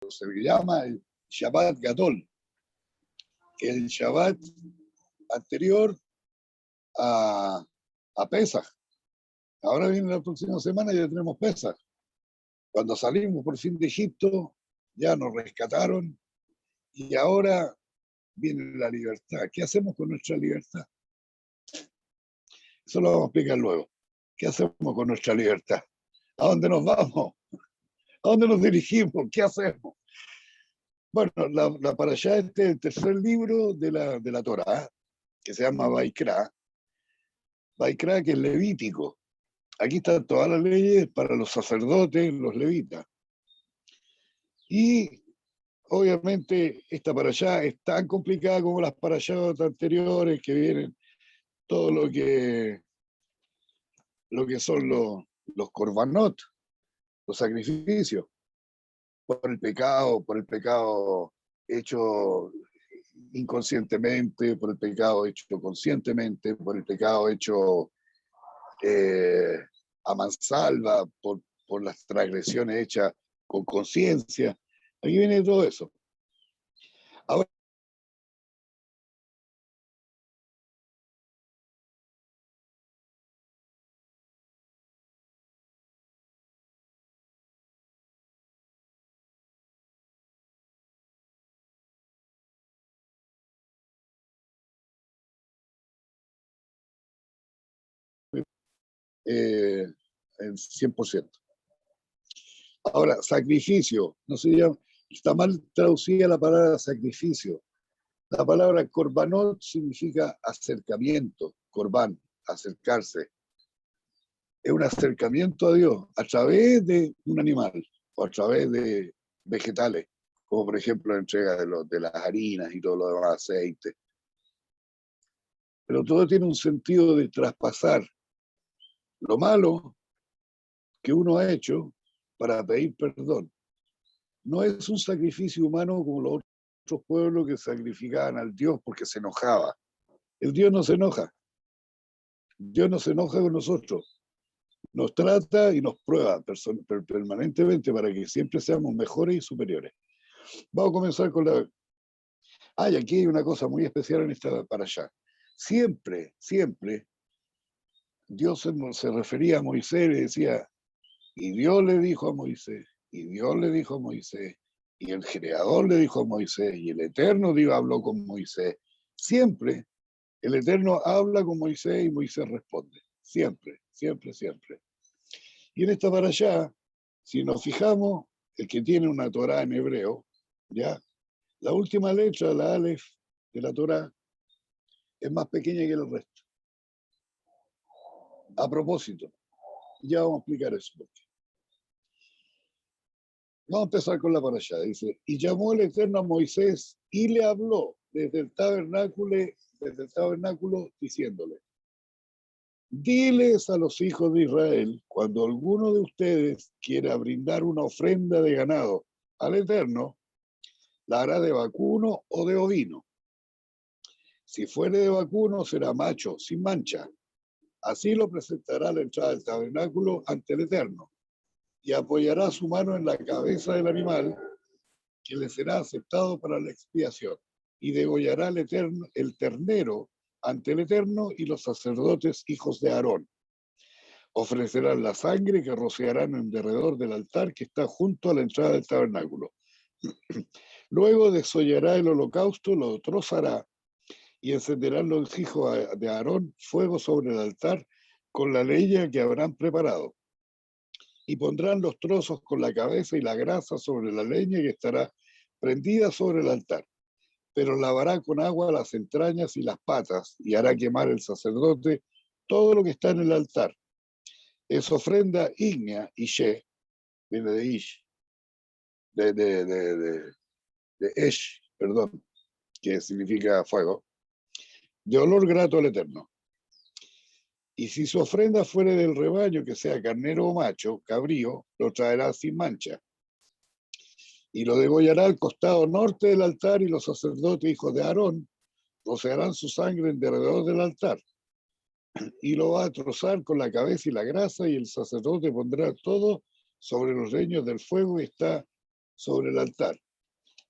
se llama el Shabbat Gadol, el Shabbat anterior a Pesaj. Ahora viene la próxima semana y ya tenemos Pesaj. Cuando salimos por fin de Egipto, ya nos rescataron y ahora viene la libertad. ¿Qué hacemos con nuestra libertad? Eso lo vamos a explicar luego. ¿Qué hacemos con nuestra libertad? ¿A dónde nos vamos? ¿A dónde nos dirigimos? ¿Qué hacemos? Bueno, la Parashá, este es el tercer libro de la Torá, que se llama Vaikra. Vaikra, que es levítico. Aquí están todas las leyes para los sacerdotes, los levitas. Y obviamente esta parashá es tan complicada como las parashot anteriores, que vienen todo lo que son los korbanot, los sacrificios, por el pecado hecho inconscientemente, por el pecado hecho conscientemente, por el pecado hecho a mansalva, por las transgresiones hechas con conciencia. Aquí viene todo eso. Ahora, en 100%. Ahora, sacrificio, no se llama, está mal traducida la palabra sacrificio. La palabra korbanot significa acercamiento, korban, acercarse. Es un acercamiento a Dios a través de un animal o a través de vegetales, como por ejemplo la entrega de las harinas y todo lo demás, aceite. Pero todo tiene un sentido de traspasar lo malo que uno ha hecho para pedir perdón. No es un sacrificio humano como los otros pueblos que sacrificaban al Dios porque se enojaba. El Dios no se enoja. Dios no se enoja con nosotros. Nos trata y nos prueba permanentemente para que siempre seamos mejores y superiores. Vamos a comenzar con la... y aquí hay una cosa muy especial en esta parashá. Siempre Dios se refería a Moisés y le decía, y Dios le dijo a Moisés, y Dios le dijo a Moisés, y el Creador le dijo a Moisés, y el Eterno Dios habló con Moisés. Siempre el Eterno habla con Moisés y Moisés responde. Siempre. Y en esta parashá, si nos fijamos, el que tiene una Torá en hebreo, ¿ya? La última letra, la Aleph de la Torá, es más pequeña que el resto. A propósito, ya vamos a explicar eso. Vamos a empezar con la parashá. Dice, y llamó el Eterno a Moisés y le habló desde el tabernáculo diciéndole, diles a los hijos de Israel, cuando alguno de ustedes quiera brindar una ofrenda de ganado al Eterno, la hará de vacuno o de ovino. Si fuere de vacuno, será macho, sin mancha. Así lo presentará a la entrada del tabernáculo ante el Eterno, y apoyará su mano en la cabeza del animal, que le será aceptado para la expiación, y degollará el ternero ante el Eterno y los sacerdotes hijos de Aarón. Ofrecerán la sangre que rociarán en derredor del altar que está junto a la entrada del tabernáculo. Luego desollará el holocausto, lo trozará, y encenderán los hijos de Aarón fuego sobre el altar con la leña que habrán preparado. Y pondrán los trozos con la cabeza y la grasa sobre la leña que estará prendida sobre el altar. Pero lavará con agua las entrañas y las patas, y hará quemar el sacerdote todo lo que está en el altar. Es ofrenda ígnea, Ishe, viene de Ish, de Esh, perdón, que significa fuego, de olor grato al Eterno. Y si su ofrenda fuere del rebaño, que sea carnero o macho, cabrío, lo traerá sin mancha. Y lo degollará al costado norte del altar, y los sacerdotes hijos de Aarón rociarán su sangre en derredor del altar. Y lo va a trozar con la cabeza y la grasa, y el sacerdote pondrá todo sobre los leños del fuego, y está sobre el altar,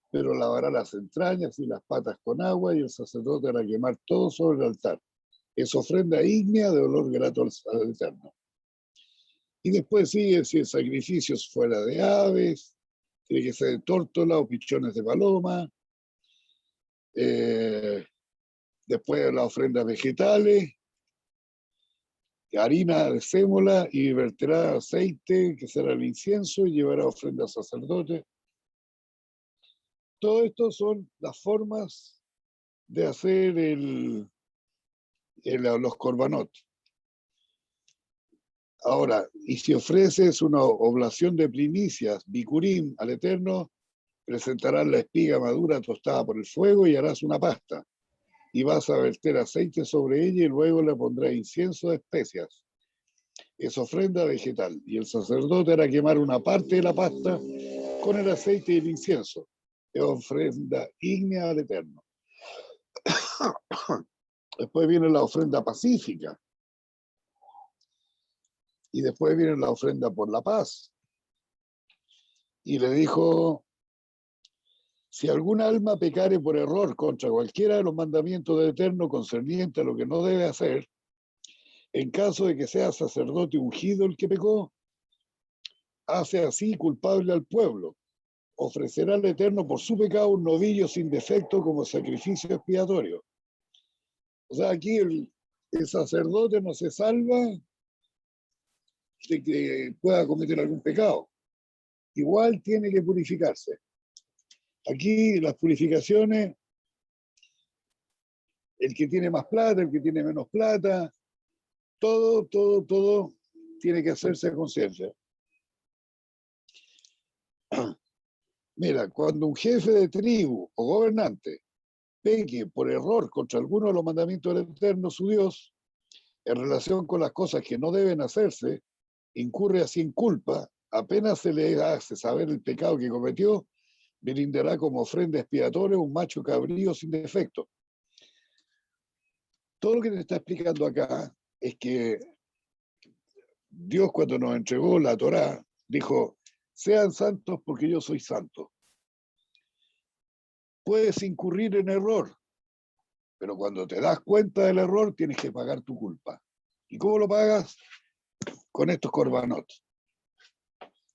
pero lavará las entrañas y las patas con agua, y el sacerdote hará quemar todo sobre el altar. Es ofrenda ígnea de olor grato al Eterno. Y después sigue si el sacrificio es fuera de aves, tiene que ser de tórtola o pichones de paloma. Después las ofrendas vegetales, harina de sémola, y verterá aceite, que será el incienso, y llevará ofrenda al sacerdote. Todo esto son las formas de hacer los korbanot. Ahora, y si ofreces una oblación de primicias, bikurim, al Eterno, presentarás la espiga madura tostada por el fuego y harás una pasta. Y vas a verter aceite sobre ella y luego le pondrás incienso de especias. Es ofrenda vegetal. Y el sacerdote hará quemar una parte de la pasta con el aceite y el incienso. Es ofrenda ígnea al Eterno. Después viene la ofrenda pacífica. Y después viene la ofrenda por la paz. Y le dijo: si algún alma pecare por error contra cualquiera de los mandamientos del Eterno concerniente a lo que no debe hacer, en caso de que sea sacerdote ungido el que pecó, hace así culpable al pueblo. Ofrecerá al Eterno por su pecado un novillo sin defecto como sacrificio expiatorio. O sea, aquí el sacerdote no se salva de que pueda cometer algún pecado. Igual tiene que purificarse. Aquí las purificaciones, el que tiene más plata, el que tiene menos plata, todo tiene que hacerse a conciencia. Mira, cuando un jefe de tribu o gobernante peque por error contra alguno de los mandamientos del Eterno, su Dios, en relación con las cosas que no deben hacerse, incurre así en culpa, apenas se le hace saber el pecado que cometió, brindará como ofrenda expiatoria un macho cabrío sin defecto. Todo lo que te está explicando acá es que Dios, cuando nos entregó la Torá, dijo: sean santos porque yo soy santo. Puedes incurrir en error, pero cuando te das cuenta del error tienes que pagar tu culpa. ¿Y cómo lo pagas? Con estos korbanot.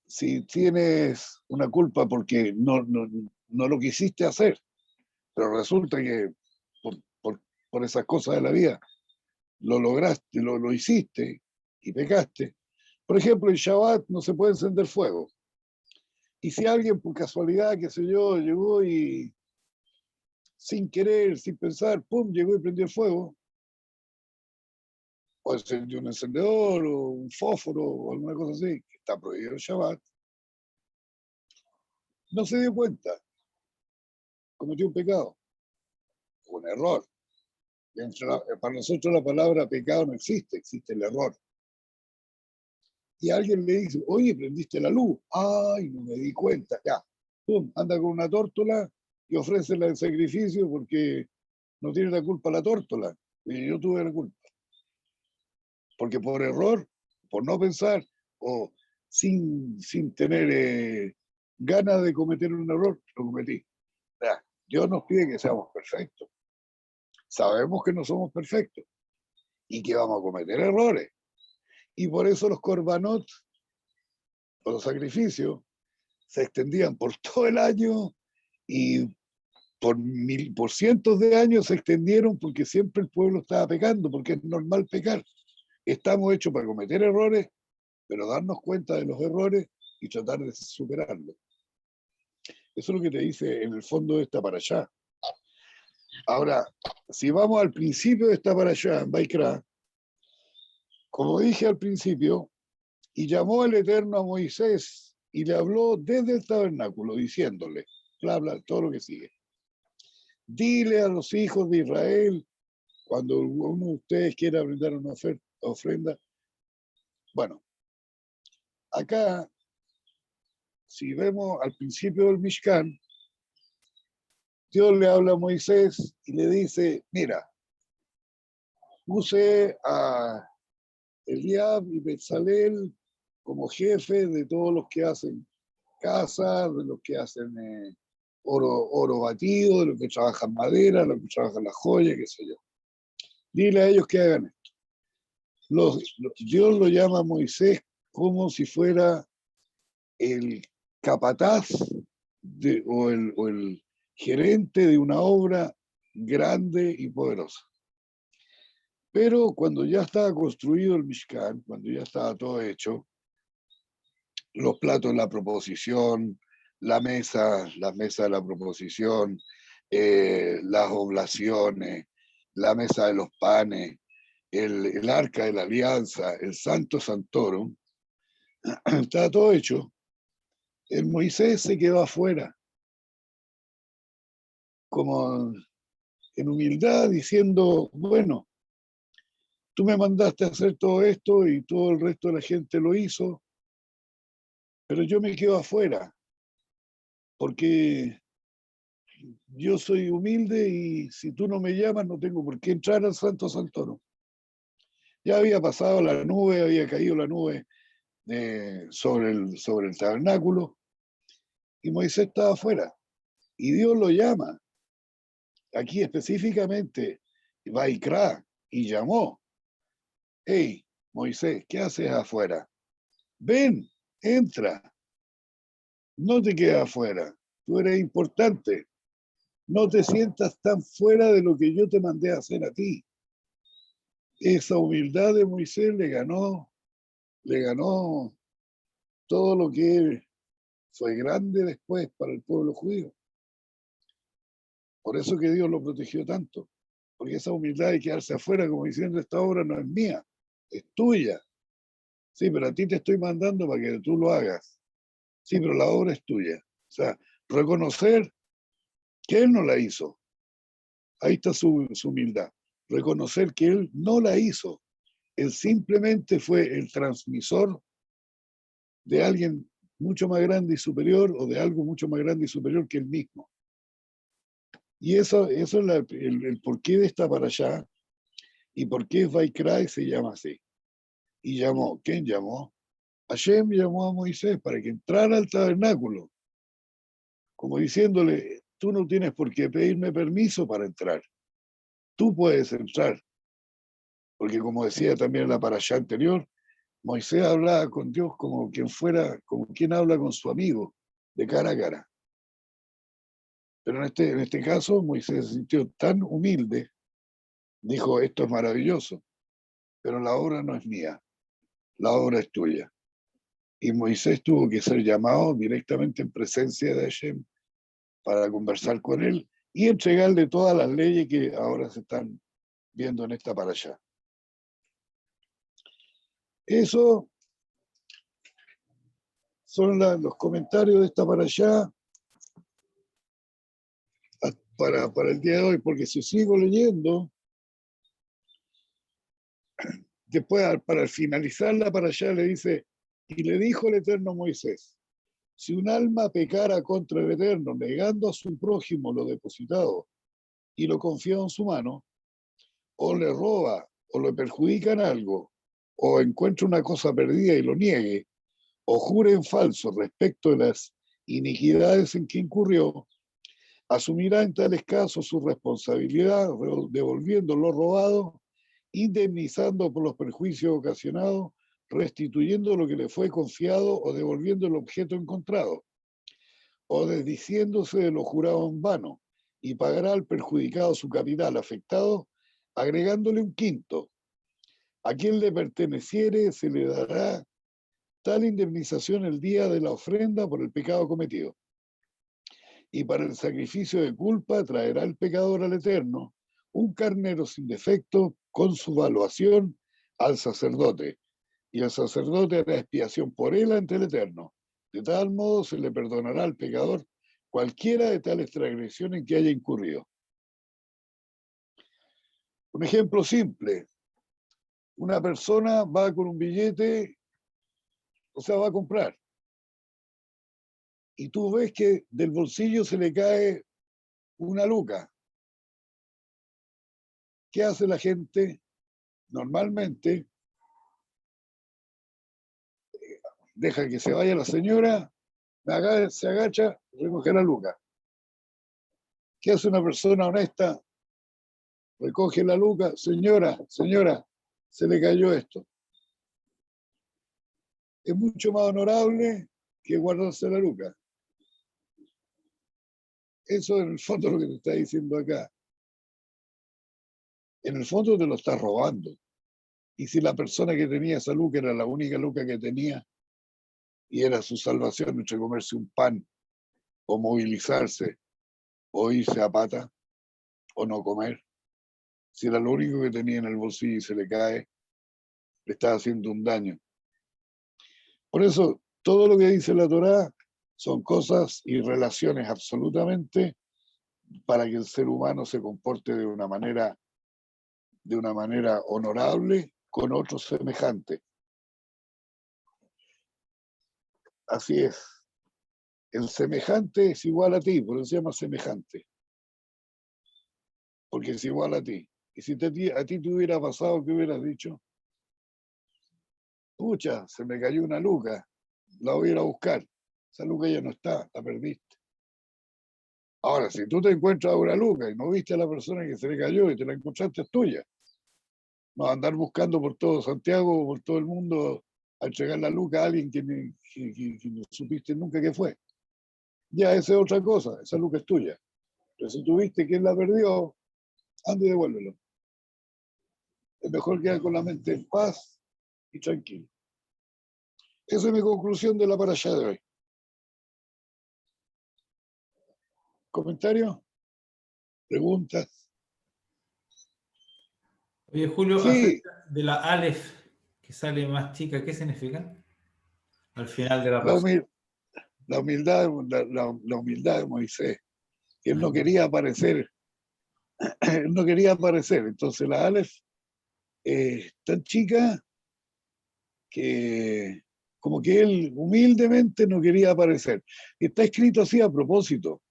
Si tienes una culpa porque no lo quisiste hacer, pero resulta que por esas cosas de la vida lo lograste, lo hiciste y pecaste. Por ejemplo, en Shabbat no se puede encender fuego. Y si alguien por casualidad, qué sé yo, llegó y sin querer, sin pensar, pum, llegó y prendió el fuego, o encendió un encendedor o un fósforo o alguna cosa así, que está prohibido el Shabbat, no se dio cuenta, cometió un pecado, un error. Para nosotros la palabra pecado no existe, existe el error. Y alguien le dice: oye, prendiste la luz. Ay, no me di cuenta. Ya, pum, anda con una tórtola y ofrécela en sacrificio porque no tiene la culpa la tórtola. Y yo tuve la culpa. Porque por error, por no pensar o sin tener ganas de cometer un error, lo cometí. Ya, Dios nos pide que seamos perfectos. Sabemos que no somos perfectos y que vamos a cometer errores. Y por eso los korbanot, o los sacrificios, se extendían por todo el año y por cientos de años se extendieron porque siempre el pueblo estaba pecando, porque es normal pecar. Estamos hechos para cometer errores, pero darnos cuenta de los errores y tratar de superarlos. Eso es lo que te dice en el fondo de esta parashá. Ahora, si vamos al principio de esta parashá, en Baikra, como dije al principio, y llamó el Eterno a Moisés y le habló desde el tabernáculo, diciéndole, bla, bla, todo lo que sigue. Dile a los hijos de Israel, cuando uno de ustedes quiera brindar una ofrenda. Bueno, acá, si vemos al principio del Mishkan, Dios le habla a Moisés y le dice: mira, puse a Eliab y Bezalel como jefe de todos los que hacen casas, de los que hacen oro batido, de los que trabajan madera, de los que trabajan las joyas, qué sé yo. Dile a ellos que hagan esto. Dios lo llama a Moisés como si fuera el capataz o el gerente de una obra grande y poderosa. Pero cuando ya estaba construido el Mishkan, cuando ya estaba todo hecho, los platos de la proposición, las mesas de la proposición, las oblaciones, la mesa de los panes, el arca de la alianza, el Santo Santorum, estaba todo hecho. El Moisés se quedó afuera, como en humildad, diciendo, bueno, tú me mandaste a hacer todo esto y todo el resto de la gente lo hizo, pero yo me quedo afuera, porque yo soy humilde y si tú no me llamas no tengo por qué entrar al Santo Santorum. Ya había pasado la nube, había caído la nube sobre el tabernáculo y Moisés estaba afuera. Y Dios lo llama, aquí específicamente, Vaikra, y llamó. Hey, Moisés, ¿qué haces afuera? Ven, entra, no te quedes afuera, tú eres importante, no te sientas tan fuera de lo que yo te mandé a hacer a ti. Esa humildad de Moisés le ganó todo lo que fue grande después para el pueblo judío. Por eso que Dios lo protegió tanto, porque esa humildad de quedarse afuera, como diciendo, esta obra no es mía, es tuya. Sí, pero a ti te estoy mandando para que tú lo hagas. Sí, pero la obra es tuya. O sea, reconocer que él no la hizo. Ahí está su humildad. Reconocer que él no la hizo. Él simplemente fue el transmisor de alguien mucho más grande y superior o de algo mucho más grande y superior que él mismo. Y eso es el porqué de esta para allá y por qué Vaikra se llama así. Y llamó, ¿quién llamó? Hashem llamó a Moisés para que entrara al tabernáculo, como diciéndole, tú no tienes por qué pedirme permiso para entrar, tú puedes entrar, porque como decía también la parashá anterior, Moisés hablaba con Dios como quien fuera, como quien habla con su amigo, de cara a cara. Pero en este caso Moisés se sintió tan humilde, dijo, esto es maravilloso, pero la obra no es mía, la obra es tuya. Y Moisés tuvo que ser llamado directamente en presencia de Hashem para conversar con él y entregarle todas las leyes que ahora se están viendo en esta parashá. Eso son los comentarios de esta parashá para el día de hoy, porque si sigo leyendo, después para finalizar la parashá le dice, y le dijo el Eterno a Moisés, si un alma pecara contra el Eterno, negando a su prójimo lo depositado y lo confía en su mano, o le roba, o le perjudica en algo, o encuentra una cosa perdida y lo niegue, o jure en falso respecto de las iniquidades en que incurrió, asumirá en tales casos su responsabilidad devolviendo lo robado, indemnizando por los perjuicios ocasionados, restituyendo lo que le fue confiado o devolviendo el objeto encontrado, o desdiciéndose de lo jurado en vano, y pagará al perjudicado su capital afectado, agregándole un quinto. A quien le perteneciere se le dará tal indemnización el día de la ofrenda por el pecado cometido. Y para el sacrificio de culpa traerá el pecador al Eterno un carnero sin defecto con su valuación al sacerdote, y el sacerdote hará expiación por él ante el Eterno. De tal modo se le perdonará al pecador cualquiera de tales transgresiones en que haya incurrido. Un ejemplo simple. Una persona va con un billete, o sea, va a comprar, y tú ves que del bolsillo se le cae una luca. ¿Qué hace la gente? Normalmente deja que se vaya la señora Se agacha, recoge la luca. ¿Qué hace una persona honesta? Recoge la luca. Señora, se le cayó esto. Es mucho más honorable que guardarse la luca. Eso en el fondo es lo que te está diciendo acá. En el fondo te lo estás robando. Y si la persona que tenía esa luca era la única luca que tenía y era su salvación entre comerse un pan o movilizarse o irse a pata o no comer, si era lo único que tenía en el bolsillo y se le cae, le está haciendo un daño. Por eso, todo lo que dice la Torá son cosas y relaciones absolutamente para que el ser humano se comporte de una manera honorable con otros semejantes. Así es. El semejante es igual a ti, por eso se llama semejante. Porque es igual a ti. Y si a ti te hubiera pasado, ¿qué hubieras dicho? Pucha, se me cayó una luca, la voy a ir a buscar. Esa luca ya no está, la perdiste. Ahora, si tú te encuentras una luca y no viste a la persona que se le cayó y te la encontraste, es tuya. No andar buscando por todo Santiago o por todo el mundo a entregar la luca a alguien que no supiste nunca qué fue. Ya, esa es otra cosa, esa luca es tuya. Pero si tuviste quién la perdió, anda y devuélvelo. Es mejor quedar con la mente en paz y tranquilo. Esa es mi conclusión de la parashá de hoy. ¿Comentarios? ¿Preguntas? Oye, Julio, Sí, acerca de la Aleph, que sale más chica, ¿qué significa? Al final de la la, frase. humil- la humildad, la humildad de Moisés. Él no quería aparecer, él no quería aparecer. Entonces la Aleph es tan chica que como que él humildemente no quería aparecer. Está escrito así a propósito.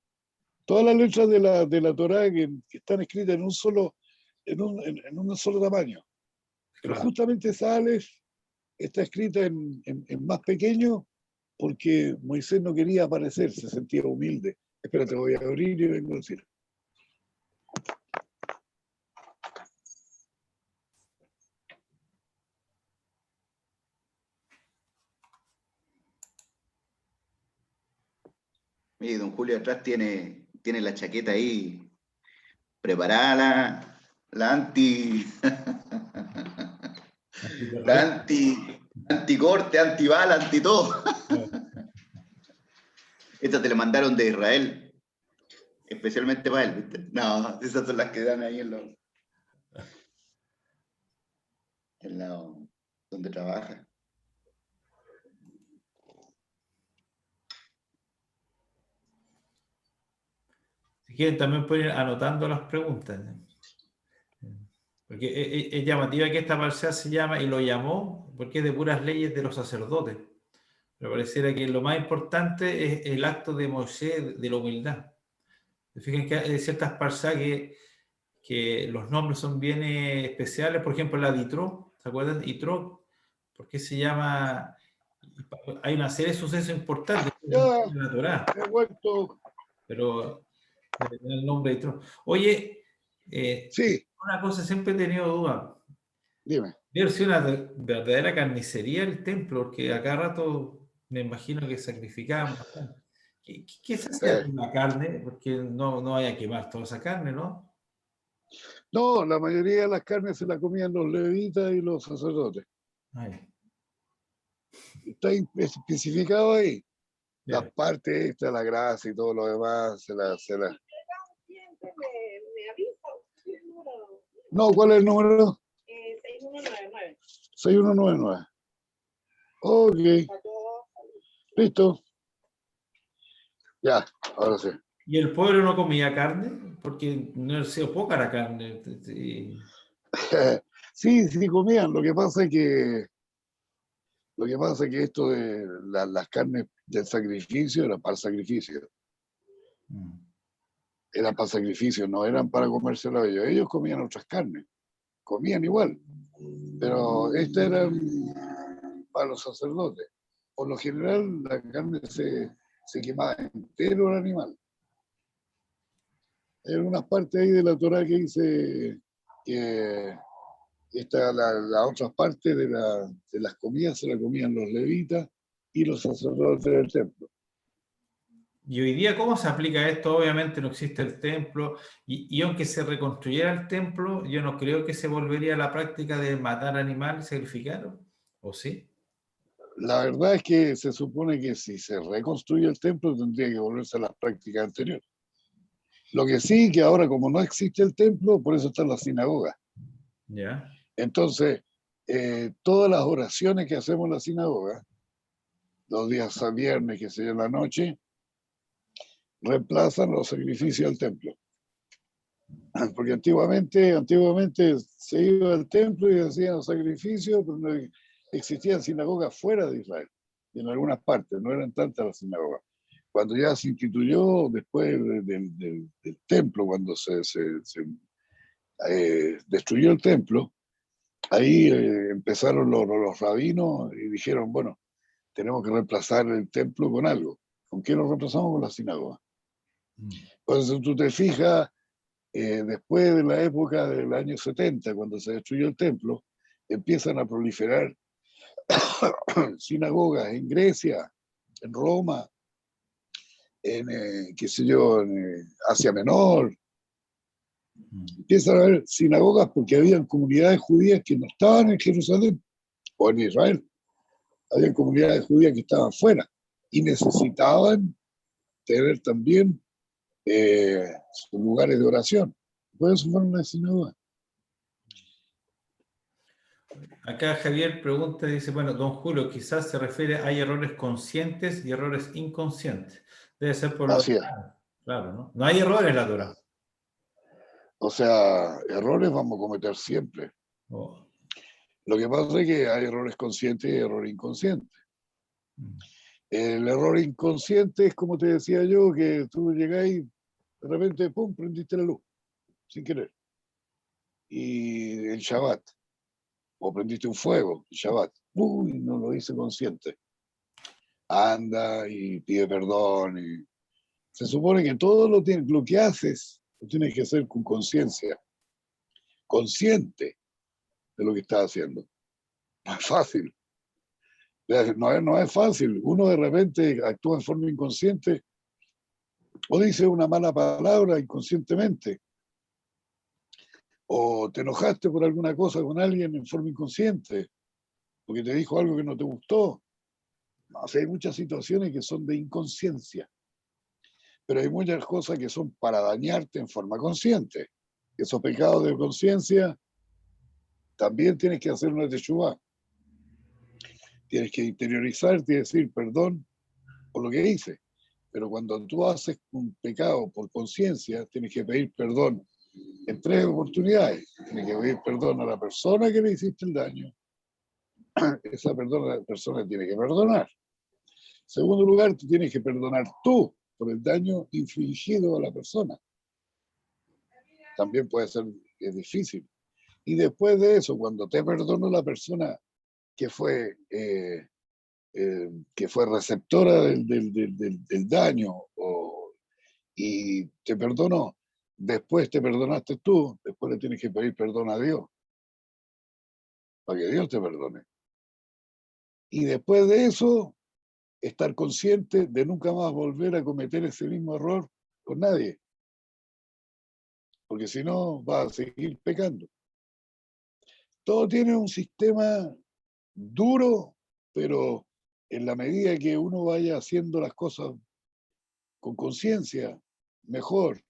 Todas las letras de la Torá que están escritas en un solo tamaño. Pero Claro. justamente esa Aleph está escrita en más pequeño porque Moisés no quería aparecer, se sentía humilde. Espérate, voy a abrir y vengo a decir. Mire, don Julio atrás tiene la chaqueta ahí preparada, la anti, la anticorte, antibala, anti todo. Esta te la mandaron de Israel, especialmente para él, ¿viste? No, esas son las que dan ahí donde trabaja. Si quieren, también pueden ir anotando las preguntas. Porque es llamativa que esta parcial se llama, y lo llamó, porque es de puras leyes de los sacerdotes. Pero pareciera que lo más importante es el acto de Moisés de la humildad. Fíjense que hay ciertas parcias que los nombres son bien especiales. Por ejemplo, la de Yitro, ¿se acuerdan? Yitro, porque se llama... Hay una serie de sucesos importantes Ya, en la Torá, he vuelto. pero el nombre de Yitro. Oye, Sí, una cosa, siempre he tenido duda. dime. Debe ser una verdadera carnicería el templo, porque a cada rato me imagino que sacrificaban bastante. ¿Qué se hacía Eh, con la carne? Porque no vaya a quemar toda esa carne, ¿no? no, la mayoría de las carnes se las comían los levitas y los sacerdotes. Ay, Está especificado ahí. Las ya. partes extra, la grasa y todo lo demás, No, ¿cuál es el número? 6199. 6199. Ok, listo. Ya, ahora sí. ¿Y el pueblo no comía carne? Porque no ha sido poca la carne. Sí, sí comían. Lo que pasa es que esto de las carnes del sacrificio era para el sacrificio. Eran para sacrificio, no eran para comérselo ellos. Ellos comían otras carnes, comían igual, pero estas eran para los sacerdotes. Por lo general, la carne se quemaba entero el animal. Hay unas partes ahí de la Torá que dice que las otras partes de las comidas se las comían los levitas y los sacerdotes del templo. Y hoy día, ¿cómo se aplica esto? Obviamente no existe el templo, y aunque se reconstruyera el templo, yo no creo que se volvería a la práctica de matar animales y sacrificarlos, ¿o sí? La verdad es que se supone que si se reconstruye el templo tendría que volverse a las prácticas anteriores. Lo que sí, que ahora como no existe el templo, por eso están las sinagogas. Ya. Entonces, todas las oraciones que hacemos en la sinagoga, los días a viernes, que se en la noche, reemplazan los sacrificios del templo. Porque antiguamente se iba al templo y hacían los sacrificios, pero no existían sinagogas fuera de Israel, y en algunas partes, no eran tantas las sinagogas. Cuando ya se instituyó después del templo, cuando se destruyó el templo, ahí empezaron los rabinos y dijeron, bueno, tenemos que reemplazar el templo con algo. ¿Con qué lo reemplazamos? Con la sinagoga. Entonces, tú te fijas, después de la época del año 70, cuando se destruyó el templo, empiezan a proliferar sinagogas en Grecia, en Roma, en, qué sé yo, en Asia Menor. Empiezan a haber sinagogas porque habían comunidades judías que no estaban en Jerusalén o en Israel. Había comunidades judías que estaban fuera y necesitaban tener también sus lugares de oración. Por eso fueron las sinagogas. Acá Javier pregunta, dice, bueno, don Julio, quizás se refiere, hay errores conscientes y errores inconscientes. Debe ser por lo... Así es. Claro, ¿no? No hay errores en la Torá. O sea, errores vamos a cometer siempre. Oh. Lo que pasa es que hay errores conscientes y errores inconscientes. El error inconsciente es, como te decía yo, que tú llegáis, de repente, pum, prendiste la luz, sin querer. Y el Shabbat, o prendiste un fuego, el Shabbat, uy, no lo hice consciente. Anda y pide perdón. Y se supone que todo lo que haces, lo tienes que hacer con conciencia, consciente de lo que estás haciendo. No es fácil. No es fácil. Uno de repente actúa en forma inconsciente o dice una mala palabra inconscientemente. O te enojaste por alguna cosa con alguien en forma inconsciente, porque te dijo algo que no te gustó. O sea, hay muchas situaciones que son de inconsciencia, pero hay muchas cosas que son para dañarte en forma consciente. Esos pecados de conciencia también tienes que hacer una teshuvá. Tienes que interiorizarte y decir perdón por lo que hice. Pero cuando tú haces un pecado por conciencia, tienes que pedir perdón en 3 oportunidades. Tienes que pedir perdón a la persona que le hiciste el daño. Esa persona tiene que perdonar. En segundo lugar, tú tienes que perdonar tú por el daño infligido a la persona. También puede ser difícil. Y después de eso, cuando te perdonó la persona que fue receptora del daño y te perdonó, después te perdonaste tú, después le tienes que pedir perdón a Dios, para que Dios te perdone. Y después de eso, estar consciente de nunca más volver a cometer ese mismo error con nadie, porque si no, vas a seguir pecando. Todo tiene un sistema duro, pero en la medida que uno vaya haciendo las cosas con conciencia, mejor.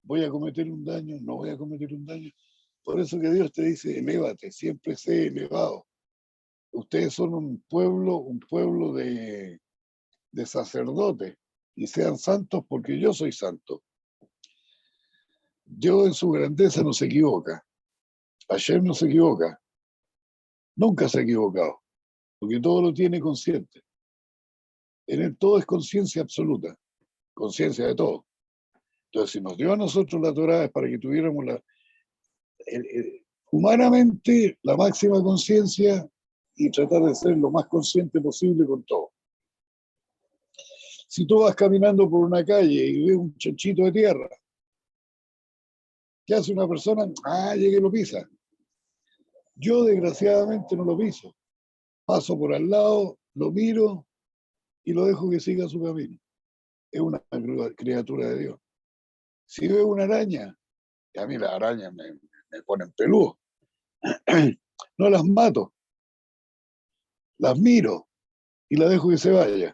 ¿Voy a cometer un daño? ¿No voy a cometer un daño? Por eso que Dios te dice, elévate, siempre sé elevado. Ustedes son un pueblo de sacerdotes, y sean santos porque yo soy santo. Dios en su grandeza no se equivoca. Hashem no se equivoca. Nunca se ha equivocado, porque todo lo tiene consciente. En él todo es conciencia absoluta, conciencia de todo. Entonces, si nos dio a nosotros la Torá es para que tuviéramos humanamente la máxima conciencia y tratar de ser lo más consciente posible con todo. Si tú vas caminando por una calle y ves un chanchito de tierra, ¿qué hace una persona? Ah, llega y lo pisa. Yo desgraciadamente no lo piso. Paso por al lado, lo miro y lo dejo que siga su camino. Es una criatura de Dios. Si veo una araña, y a mí las arañas me ponen peludo, no las mato, las miro y las dejo que se vaya.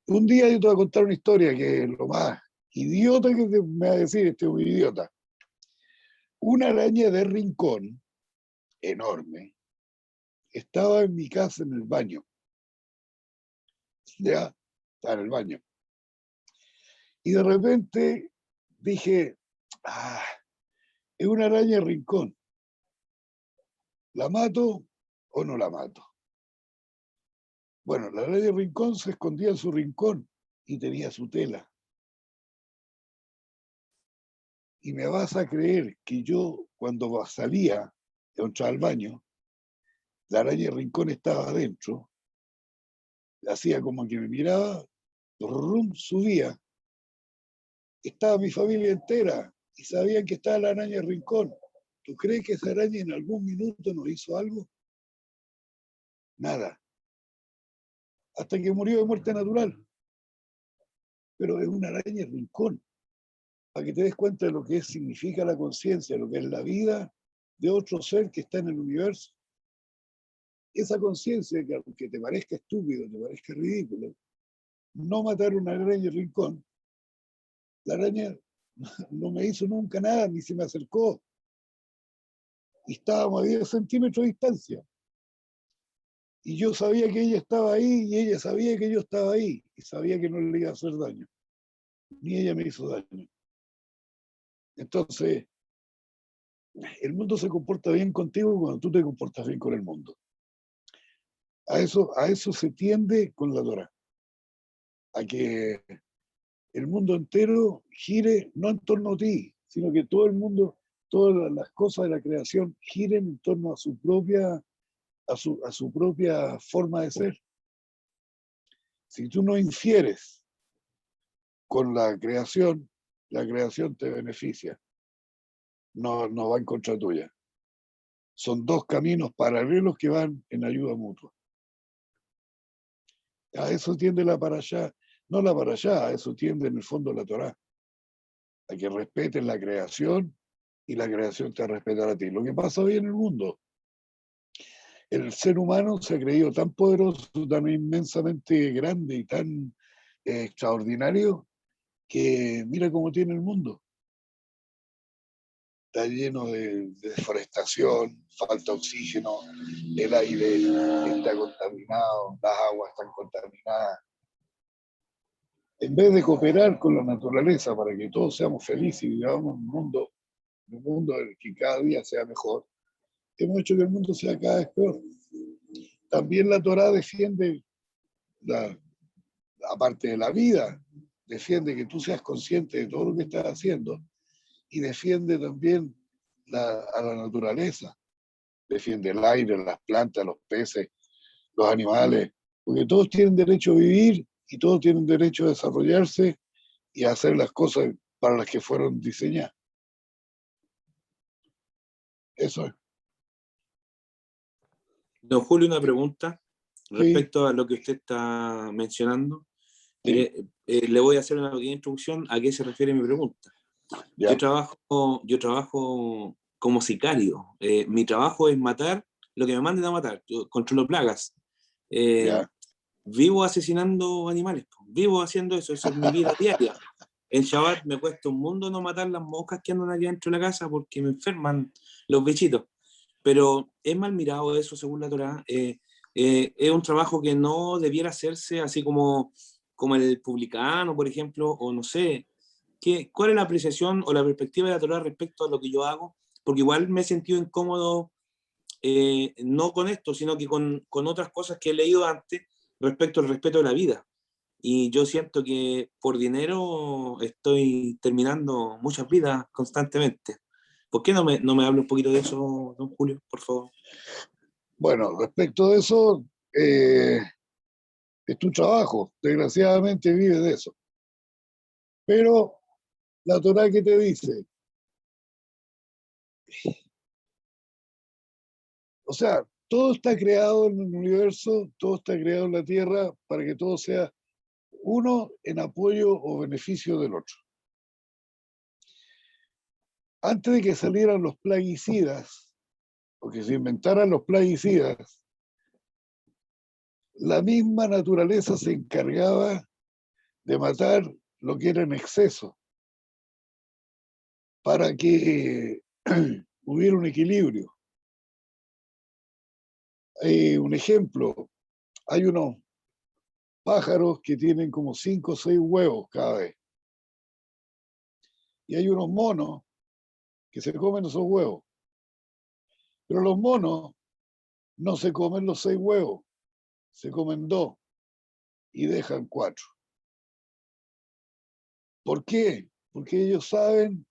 Un día yo te voy a contar una historia que es lo más idiota que me va a decir, este es un idiota. Una araña de rincón enorme estaba en mi casa en el baño. Ya, estaba en el baño. Y de repente dije, ah, es una araña de rincón. ¿La mato o no la mato? Bueno, la araña de rincón se escondía en su rincón y tenía su tela. Y me vas a creer que yo, cuando salía, entraba al baño, la araña de rincón estaba adentro, hacía como que me miraba, rum, subía. Estaba mi familia entera y sabían que estaba la araña de rincón. ¿Tú crees que esa araña en algún minuto nos hizo algo? Nada. Hasta que murió de muerte natural. Pero es una araña de rincón. Para que te des cuenta de lo que significa la conciencia, lo que es la vida de otro ser que está en el universo. Esa conciencia, que aunque te parezca estúpido, te parezca ridículo, no matar una araña de rincón, la araña no me hizo nunca nada, ni se me acercó. Y estábamos a 10 centímetros de distancia. Y yo sabía que ella estaba ahí y ella sabía que yo estaba ahí y sabía que no le iba a hacer daño. Ni ella me hizo daño. Entonces, el mundo se comporta bien contigo cuando tú te comportas bien con el mundo. A eso se tiende con la Torá. A que el mundo entero gire no en torno a ti, sino que todo el mundo, todas las cosas de la creación giren en torno a su propia, a su propia forma de ser. Si tú no infieres con la creación te beneficia, no va en contra tuya. Son dos caminos paralelos que van en ayuda mutua. A eso tiende la parashá, no la parashá, a eso tiende en el fondo la Torá, a que respeten la creación y la creación te respetará a ti. Lo que pasa hoy en el mundo, el ser humano se ha creído tan poderoso, tan inmensamente grande y tan extraordinario, que mira cómo tiene el mundo. Está lleno de deforestación, falta oxígeno, el aire está contaminado, las aguas están contaminadas. En vez de cooperar con la naturaleza para que todos seamos felices y vivamos un mundo en el que cada día sea mejor, hemos hecho que el mundo sea cada vez peor. También la Torá defiende, aparte de la vida, defiende que tú seas consciente de todo lo que estás haciendo y defiende también a la naturaleza, defiende el aire, las plantas, los peces, los animales, porque todos tienen derecho a vivir y todos tienen derecho a desarrollarse y a hacer las cosas para las que fueron diseñadas. Eso es. Don Julio, una pregunta Sí, respecto a lo que usted está mencionando. sí, Mire, le voy a hacer una pequeña introducción a qué se refiere mi pregunta. ya, Yo trabajo como sicario. Mi trabajo es matar lo que me manden a matar. Yo controlo plagas. Eh, ya. Vivo asesinando animales. Vivo haciendo eso. Eso es mi vida diaria. En Shabbat me cuesta un mundo no matar las moscas que andan aquí dentro de la casa porque me enferman los bichitos. Pero es mal mirado eso según la Torá. Es un trabajo que no debiera hacerse así como el publicano, por ejemplo, o no sé. ¿Cuál es la apreciación o la perspectiva de la Torá respecto a lo que yo hago? Porque igual me he sentido incómodo, no con esto, sino que con otras cosas que he leído antes respecto al respeto de la vida. Y yo siento que por dinero estoy terminando muchas vidas constantemente. ¿Por qué no me habla un poquito de eso, don Julio, por favor? Bueno, respecto de eso, es tu trabajo, desgraciadamente vives de eso. Pero la Torá que te dice, o sea, todo está creado en el universo, todo está creado en la Tierra para que todo sea uno en apoyo o beneficio del otro. Antes de que salieran los plaguicidas, o que se inventaran los plaguicidas, la misma naturaleza se encargaba de matar lo que era en exceso para que hubiera un equilibrio. Un ejemplo, hay unos pájaros que tienen como 5 o 6 huevos cada vez. Y hay unos monos que se comen esos huevos. Pero los monos no se comen los 6 huevos, se comen 2 y dejan 4. ¿Por qué? Porque ellos saben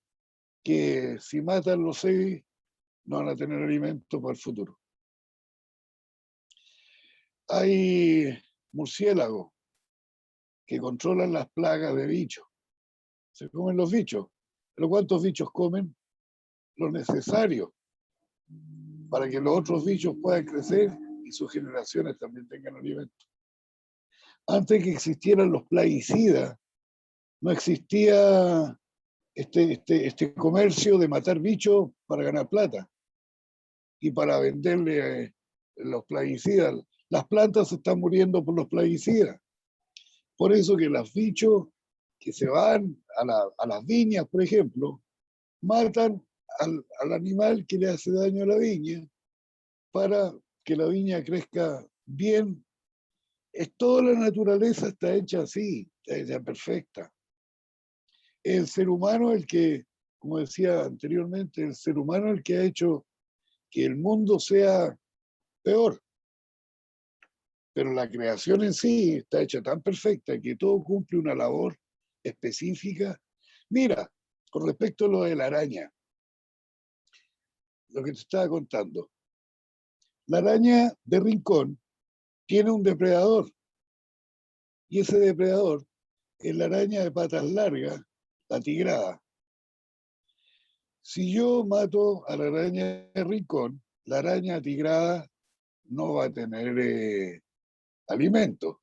que si matan los 6 no van a tener alimento para el futuro. Hay murciélagos que controlan las plagas de bichos. Se comen los bichos. ¿Pero cuántos bichos comen? Lo necesario para que los otros bichos puedan crecer y sus generaciones también tengan alimento. Antes que existieran los plaguicidas, no existía este comercio de matar bichos para ganar plata y para venderle los plaguicidas. Las plantas se están muriendo por los plaguicidas. Por eso que los bichos que se van a las viñas, por ejemplo, matan al animal que le hace daño a la viña para que la viña crezca bien. Toda la naturaleza está hecha así, está hecha perfecta. El ser humano el que, como decía anteriormente, el ser humano el que ha hecho que el mundo sea peor. Pero la creación en sí está hecha tan perfecta que todo cumple una labor específica. Mira, con respecto a lo de la araña, lo que te estaba contando. La araña de rincón tiene un depredador y ese depredador es la araña de patas largas, la tigrada. Si yo mato a la araña de rincón, la araña tigrada no va a tener alimento,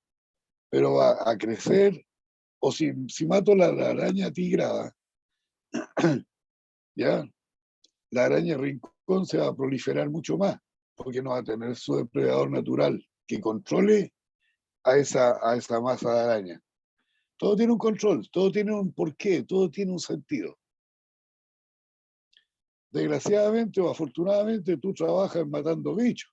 pero va a crecer. O si mato la araña tigrada, ¿ya? La araña rincón se va a proliferar mucho más, porque no va a tener su depredador natural que controle a esa masa de araña. Todo tiene un control, todo tiene un porqué, todo tiene un sentido. Desgraciadamente o afortunadamente tú trabajas matando bichos,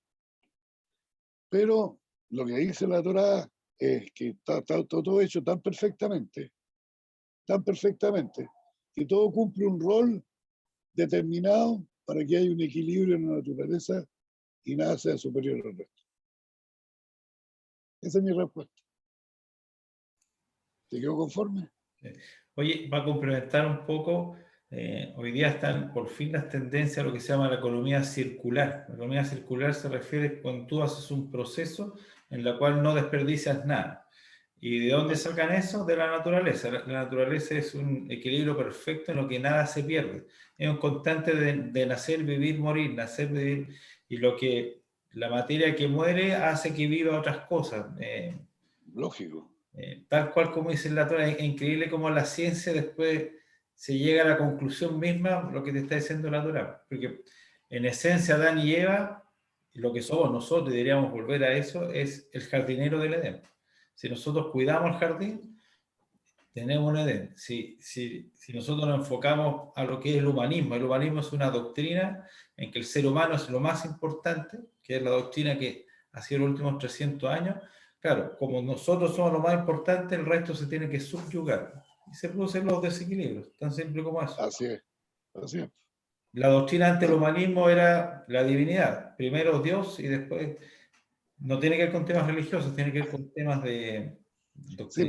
pero lo que dice la Torá es que está todo hecho tan perfectamente, que todo cumple un rol determinado para que haya un equilibrio en la naturaleza y nada sea superior al resto. Esa es mi respuesta. ¿Te quedó conforme? Oye, va a complementar un poco, hoy día están por fin las tendencias a lo que se llama la economía circular. La economía circular se refiere cuando tú haces un proceso en el cual no desperdicias nada. ¿Y de dónde sacan eso? De la naturaleza. La naturaleza es un equilibrio perfecto en lo que nada se pierde. Es un constante de nacer, vivir, morir, nacer, vivir. Y lo que la materia que muere hace que viva otras cosas. Lógico. Tal cual como dice la Torá, es increíble cómo la ciencia después se llega a la conclusión misma, lo que te está diciendo la Torá. Porque en esencia Adán y Eva, lo que somos nosotros, y deberíamos volver a eso, es el jardinero del Edén. Si nosotros cuidamos el jardín, tenemos un Edén. Si nosotros nos enfocamos a lo que es el humanismo es una doctrina en que el ser humano es lo más importante, que es la doctrina que ha sido los últimos 300 años. Claro, como nosotros somos lo más importante, el resto se tiene que subyugar. Y se producen los desequilibrios, tan simple como eso. Así es. Así es. La doctrina ante el humanismo era la divinidad. Primero Dios y después... No tiene que ver con temas religiosos, tiene que ver con temas de Sí, doctrina.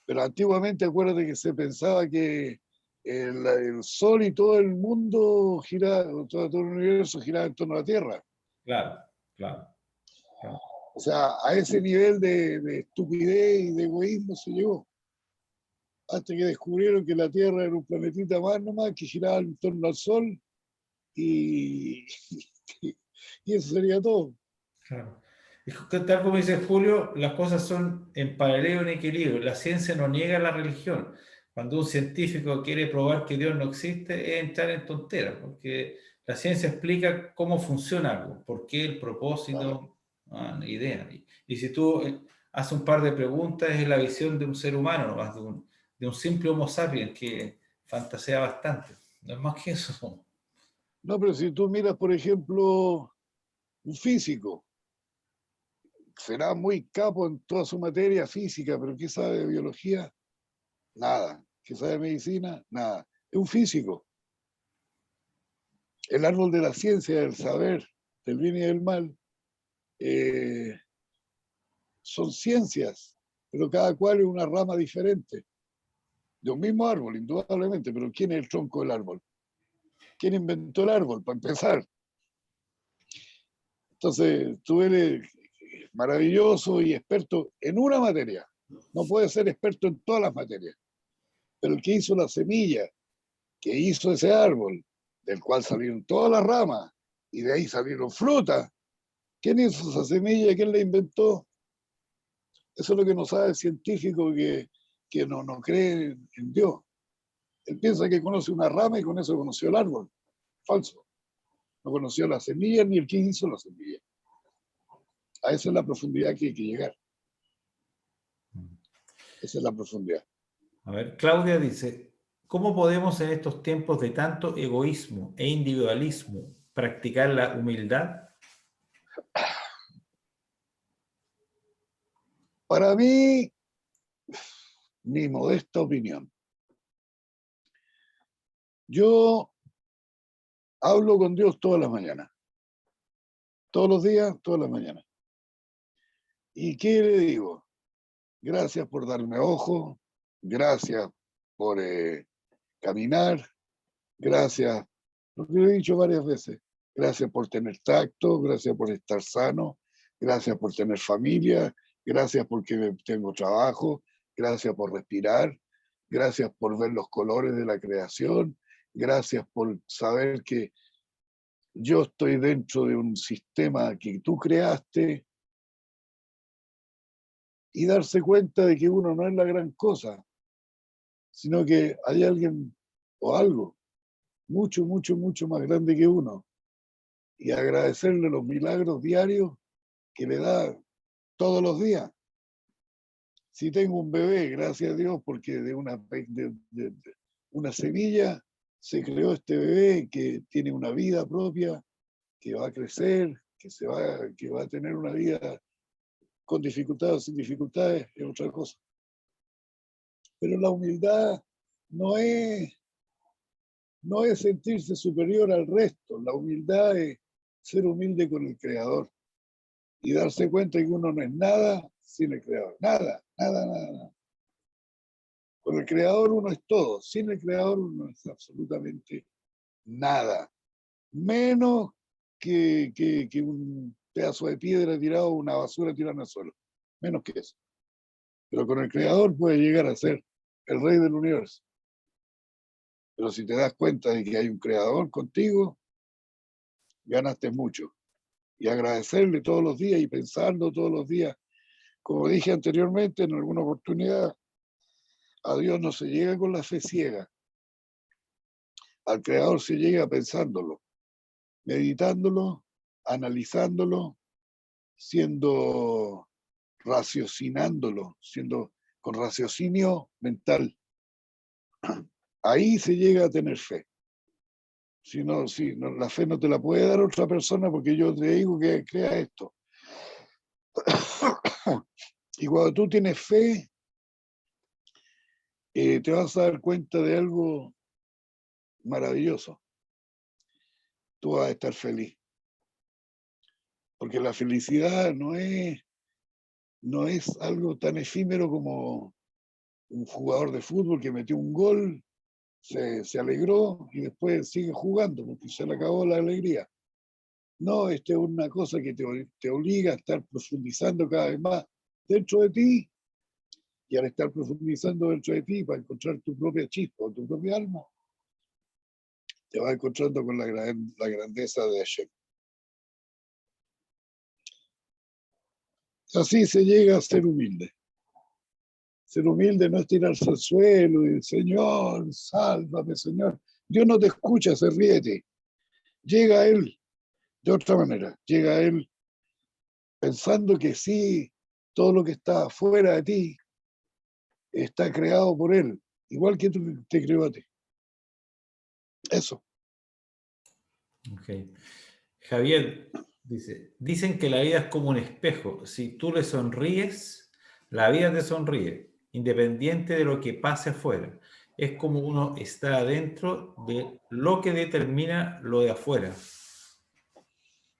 pero antiguamente acuérdate que se pensaba que el Sol y todo el mundo giraba, todo el universo giraba en torno a la Tierra. Claro, claro, claro. O O sea, a ese nivel de estupidez y de egoísmo se llegó. Hasta que descubrieron que la Tierra era un planetita más nomás que giraba en torno al Sol y, y eso sería todo. Claro. Es que tal como dice Julio, las cosas son en paralelo, en equilibrio. La ciencia no niega la religión. Cuando un científico quiere probar que Dios no existe, es entrar en tonteras, porque la ciencia explica cómo funciona algo, por qué, el propósito, idea. Y si tú haces un par de preguntas, es la visión de un ser humano, no más de un simple Homo sapiens que fantasea bastante. No es más que eso. No, pero si tú miras, por ejemplo, un físico, será muy capo en toda su materia física, pero ¿qué sabe de biología? Nada. ¿Qué sabe de medicina? Nada. Es un físico. El árbol de la ciencia, del saber, del bien y del mal, eh, son ciencias, pero cada cual es una rama diferente. De un mismo árbol, indudablemente, pero ¿quién es el tronco del árbol? ¿Quién inventó el árbol, para empezar? Entonces, tú eres maravilloso y experto en una materia. No puedes ser experto en todas las materias. Pero el que hizo la semilla, que hizo ese árbol, del cual salieron todas las ramas, y de ahí salieron frutas, ¿quién hizo esa semilla? ¿Quién la inventó? Eso es lo que no sabe el científico que no cree en Dios. Él piensa que conoce una rama y con eso conoció el árbol. Falso. No conoció la semilla ni el que hizo la semilla. A esa es la profundidad que hay que llegar. Esa es la profundidad. A ver, Claudia dice, ¿cómo podemos en estos tiempos de tanto egoísmo e individualismo practicar la humildad? Para mí, mi modesta opinión, yo hablo con Dios todas las mañanas. Todos los días, todas las mañanas. ¿Y qué le digo? Gracias por darme ojo, gracias por caminar, gracias, lo que lo he dicho varias veces, gracias por tener tacto, gracias por estar sano, gracias por tener familia, gracias porque tengo trabajo, gracias por respirar, gracias por ver los colores de la creación, gracias por saber que yo estoy dentro de un sistema que tú creaste, y darse cuenta de que uno no es la gran cosa, sino que hay alguien o algo mucho, mucho, mucho más grande que uno. Y agradecerle los milagros diarios que le da todos los días. Si tengo un bebé, gracias a Dios, porque de una semilla se creó este bebé que tiene una vida propia, que va a crecer, que va a tener una vida con dificultades o sin dificultades, es otra cosa. Pero la humildad no es sentirse superior al resto. La humildad es ser humilde con el Creador y darse cuenta que uno no es nada sin el Creador. Nada, nada, nada, nada. Con el Creador uno es todo. Sin el Creador uno es absolutamente nada. Menos que un pedazo de piedra tirado o una basura tirada en el suelo. Menos que eso. Pero con el Creador puede llegar a ser el rey del universo. Pero si te das cuenta de que hay un creador contigo, ganaste mucho. Y agradecerle todos los días y pensando todos los días. Como dije anteriormente en alguna oportunidad, a Dios no se llega con la fe ciega. Al creador se llega pensándolo, meditándolo, analizándolo, raciocinándolo, siendo con raciocinio mental. Ahí se llega a tener fe. Si no, la fe no te la puede dar otra persona porque yo te digo que crea esto. Y cuando tú tienes fe, te vas a dar cuenta de algo maravilloso. Tú vas a estar feliz. Porque la felicidad no es algo tan efímero como un jugador de fútbol que metió un gol, se alegró y después sigue jugando porque se le acabó la alegría. No, esta es una cosa que te obliga a estar profundizando cada vez más dentro de ti, y al estar profundizando dentro de ti para encontrar tu propia chispa, tu propia alma, te vas encontrando con la grandeza de Hashem. Así se llega a ser humilde. Ser humilde no es tirarse al suelo y Señor, sálvame, Señor. Dios no te escucha, se ríete. Llega a Él de otra manera. Llega a Él pensando que sí, todo lo que está fuera de ti está creado por Él, igual que te creó a ti. Eso. Ok. Javier dice, dicen que la vida es como un espejo. Si tú le sonríes, la vida te sonríe, independiente de lo que pase afuera. Es como uno está adentro de lo que determina lo de afuera.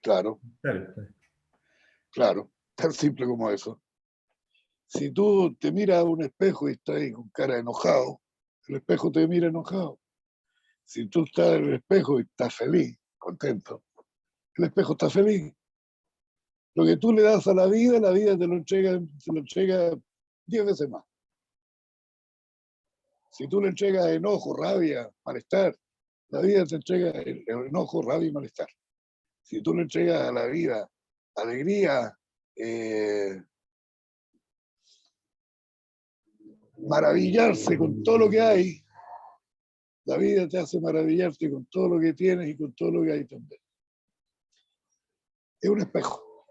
Claro, Claro. claro. Tan simple como eso. Si tú te miras a un espejo y estás ahí con cara de enojado, el espejo te mira enojado. Si tú estás en el espejo y estás feliz, contento, el espejo está feliz. Lo que tú le das a la vida te lo entrega 10 veces más. Si tú le entregas enojo, rabia, malestar, la vida te entrega el enojo, rabia y malestar. Si tú le entregas a la vida alegría, maravillarse con todo lo que hay, la vida te hace maravillarte con todo lo que tienes y con todo lo que hay también. Es un espejo.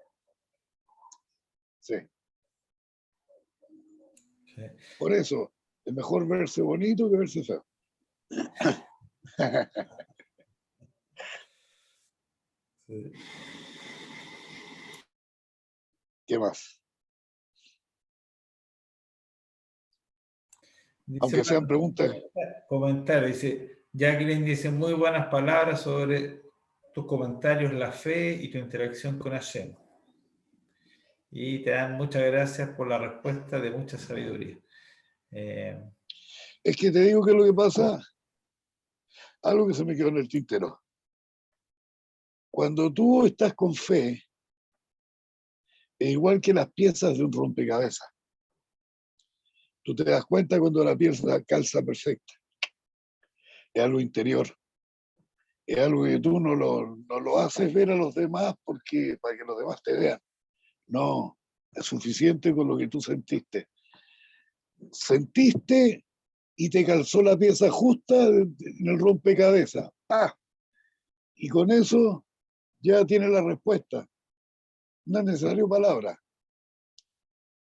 Sí. Sí. Por eso es mejor verse bonito que verse feo. Sí. ¿Qué más? Dice Aunque sean preguntas. comentario, dice, Jacqueline dice muy buenas palabras sobre tus comentarios, la fe y tu interacción con Hashem. Y te dan muchas gracias por la respuesta de mucha sabiduría. Es que te digo que lo que pasa, algo que se me quedó en el tintero. Cuando tú estás con fe, es igual que las piezas de un rompecabezas. Tú te das cuenta cuando la pieza calza perfecta. Es algo interior. Es algo que tú no lo haces ver a los demás para que los demás te vean. No, es suficiente con lo que tú sentiste. Sentiste y te calzó la pieza justa en el rompecabezas. ¡Ah! Y con eso ya tienes la respuesta. No es necesario palabras.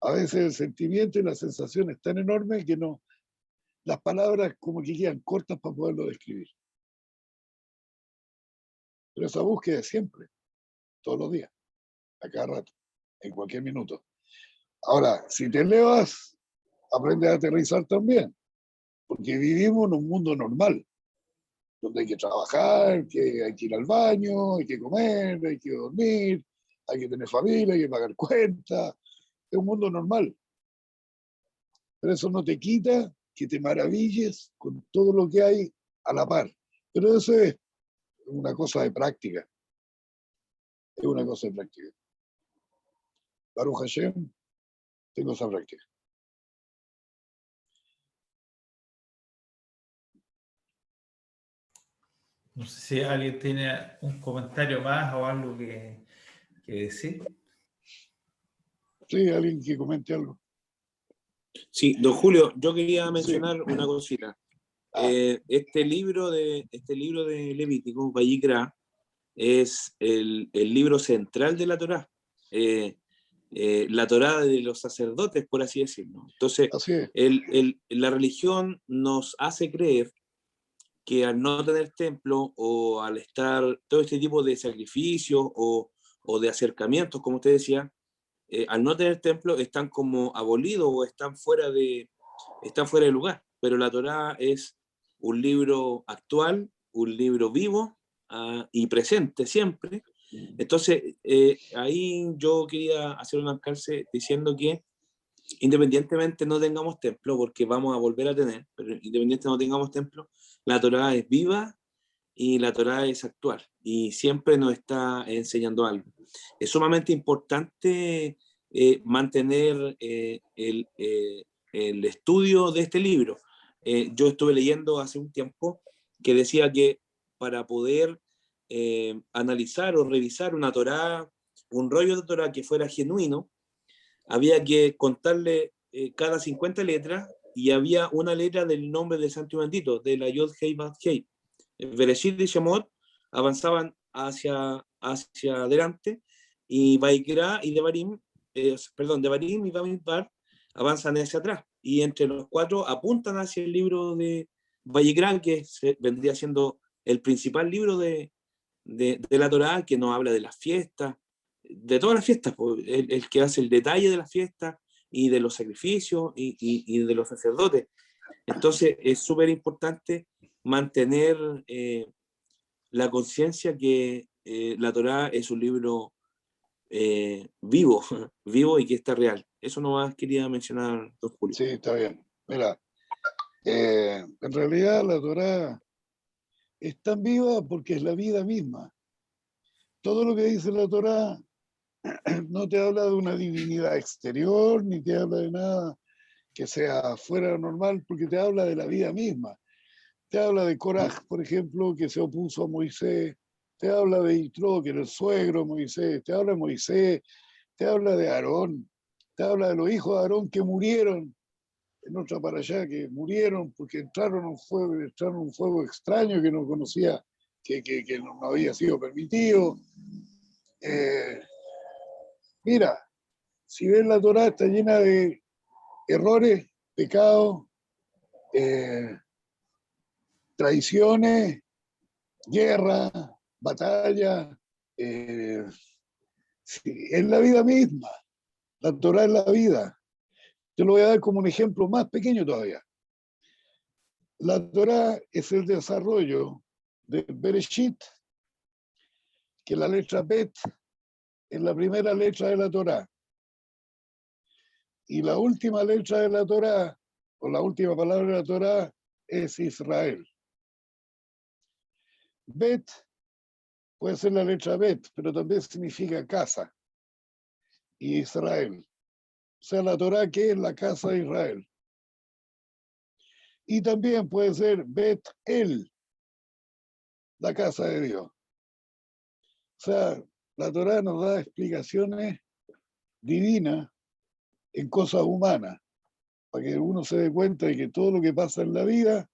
A veces el sentimiento y la sensación es tan enorme que no, las palabras como que quedan cortas para poderlo describir. Pero esa búsqueda es siempre, todos los días, a cada rato, en cualquier minuto. Ahora, si te elevas, aprende a aterrizar también, porque vivimos en un mundo normal, donde hay que trabajar, que hay que ir al baño, hay que comer, hay que dormir, hay que tener familia, hay que pagar cuentas. Es un mundo normal. Pero eso no te quita que te maravilles con todo lo que hay a la par. Pero eso es una cosa de práctica. Es una cosa de práctica. Baruch Hashem, tengo esa práctica. No sé si alguien tiene un comentario más o algo que decir. Sí, alguien que comente algo. Sí, don Julio, yo quería mencionar una cosita. Este libro de Levítico, Vayikra, es el libro central de la Torá. La Torá de los sacerdotes, por así decirlo. Entonces, Así es. la religión nos hace creer que al no tener templo o al estar todo este tipo de sacrificios o de acercamientos, como usted decía, al no tener templo están como abolidos o están fuera de lugar. Pero la Torá es un libro actual, un libro vivo y presente siempre. Entonces, ahí yo quería hacer un alcance diciendo que independientemente no tengamos templo, porque vamos a volver a tener, pero independientemente no tengamos templo, la Torá es viva y la Torá es actual y siempre nos está enseñando algo. Es sumamente importante mantener el estudio de este libro. Yo estuve leyendo hace un tiempo que decía que para poder analizar o revisar una Torá, un rollo de Torá que fuera genuino, había que contarle cada 50 letras y había una letra del nombre del santo y bendito, de la Yod Hei Vav Hei. Bereshit y Shemot avanzaban hacia adelante y Vaikra y Devarim, Devarim y Bamidbar avanzan hacia atrás. Y entre los cuatro apuntan hacia el libro de Vaikra, que vendría siendo el principal libro de la Torá, que nos habla de las fiestas, de todas las fiestas, el que hace el detalle de las fiestas y de los sacrificios y de los sacerdotes. Entonces es súper importante mantener la conciencia que la Torá es un libro vivo, vivo y que está real. Eso nomás quería mencionar, don Julio. Sí, está bien. Mira, en realidad la Torá es tan viva porque es la vida misma. Todo lo que dice la Torá no te habla de una divinidad exterior, ni te habla de nada que sea fuera de lo normal, porque te habla de la vida misma. Te habla de Coraj, por ejemplo, que se opuso a Moisés. Te habla de Yitro, que era el suegro de Moisés. Te habla de Moisés. Te habla de Aarón. Te habla de los hijos de Aarón que murieron en otra para allá, que murieron porque entraron en un fuego extraño que no conocía, que no había sido permitido. Mira, si ves la Torá, está llena de errores, pecados, traiciones, guerra, batalla. Sí, es la vida misma. La Torá es la vida. Te lo voy a dar como un ejemplo más pequeño todavía. La Torá es el desarrollo de Bereshit, que la letra Bet es la primera letra de la Torá. Y la última letra de la Torá, o la última palabra de la Torá, es Israel. Bet puede ser la letra Bet, pero también significa casa. Y Israel. O sea, la Torá, que es la casa de Israel. Y también puede ser Bet El, la casa de Dios. O sea, la Torá nos da explicaciones divinas en cosas humanas, para que uno se dé cuenta de que todo lo que pasa en la vida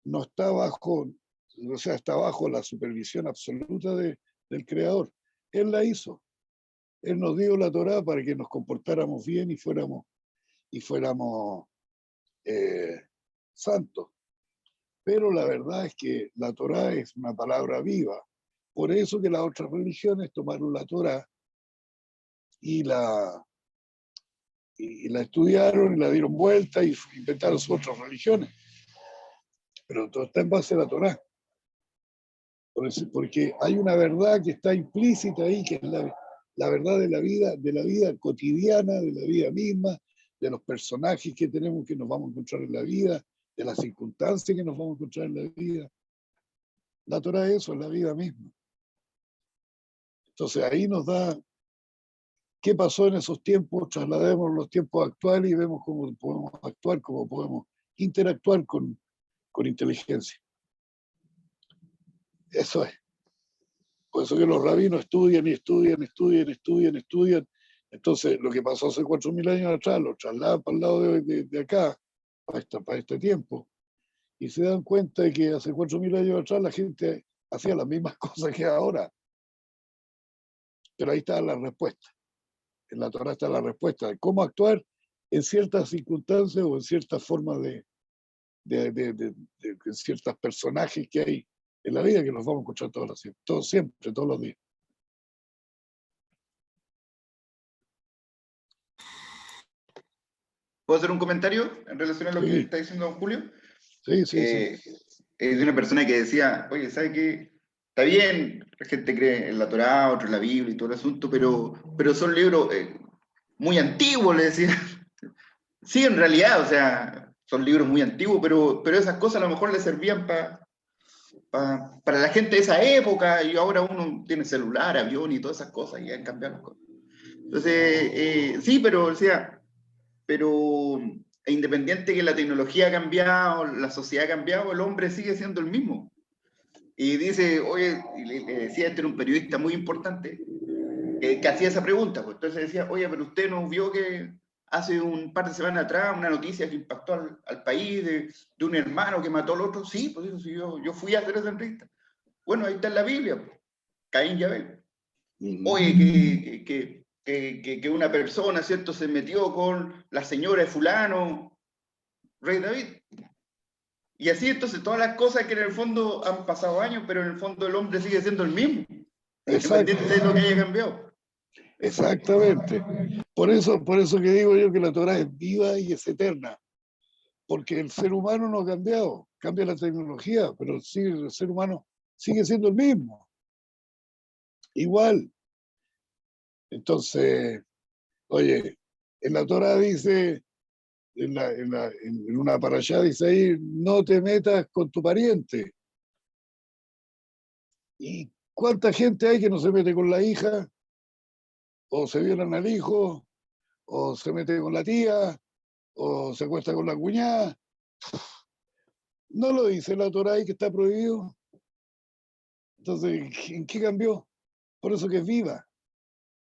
no está bajo, o sea, está bajo la supervisión absoluta del Creador. Él la hizo. Él nos dio la Torá para que nos comportáramos bien y fuéramos santos. Pero la verdad es que la Torá es una palabra viva. Por eso que las otras religiones tomaron la Torá y la estudiaron y la dieron vuelta y inventaron sus otras religiones. Pero todo está en base a la Torá. Porque hay una verdad que está implícita ahí, que es la verdad de la vida cotidiana, de la vida misma, de los personajes que tenemos que nos vamos a encontrar en la vida, de las circunstancias que nos vamos a encontrar en la vida. La Torá es eso, es la vida misma. Entonces ahí nos da qué pasó en esos tiempos, traslademos los tiempos actuales y vemos cómo podemos actuar, cómo podemos interactuar con inteligencia. Eso es. Por eso que los rabinos estudian y estudian. Entonces, lo que pasó hace 4.000 años atrás, lo trasladan para el lado de acá, para este tiempo, y se dan cuenta de que hace 4.000 años atrás la gente hacía las mismas cosas que ahora. Pero ahí está la respuesta. En la Torá está la respuesta de cómo actuar en ciertas circunstancias o en ciertas formas en ciertos personajes que hay en la vida que los vamos a escuchar todos los días. ¿Puedo hacer un comentario en relación a lo que está diciendo don Julio? Sí. Es de una persona que decía, oye, ¿sabe qué? Está bien, la gente cree en la Torá, otros en la Biblia y todo el asunto, pero son libros muy antiguos, le decía. Sí, en realidad, o sea, son libros muy antiguos, pero esas cosas a lo mejor le servían para para la gente de esa época, y ahora uno tiene celular, avión y todas esas cosas, y han cambiado las cosas. Entonces, sí, pero, o sea, pero independiente que la tecnología ha cambiado, la sociedad ha cambiado, el hombre sigue siendo el mismo. Y dice, oye, y le decía, este era un periodista muy importante, que hacía esa pregunta, pues entonces decía, oye, pero usted no vio que hace un par de semanas atrás una noticia que impactó al país de un hermano que mató al otro. Sí, pues eso sí, yo fui a hacer esa entrevista. Bueno, ahí está en la Biblia, pues, Caín y Abel. Oye, que una persona, ¿cierto?, se metió con la señora de fulano, rey David. Y así, entonces, todas las cosas que en el fondo han pasado años, pero en el fondo el hombre sigue siendo el mismo, independiente de lo que haya cambiado. Exactamente. Por eso que digo yo que la Torá es viva y es eterna. Porque el ser humano no ha cambiado. Cambia la tecnología, pero el ser humano sigue siendo el mismo. Igual. Entonces, oye, en la Torá dice, en una parashá dice ahí, no te metas con tu pariente. ¿Y cuánta gente hay que no se mete con la hija? O se violan al hijo, o se mete con la tía, o se acuesta con la cuñada. No lo dice la Torá y que está prohibido. Entonces, ¿en qué cambió? Por eso que es viva,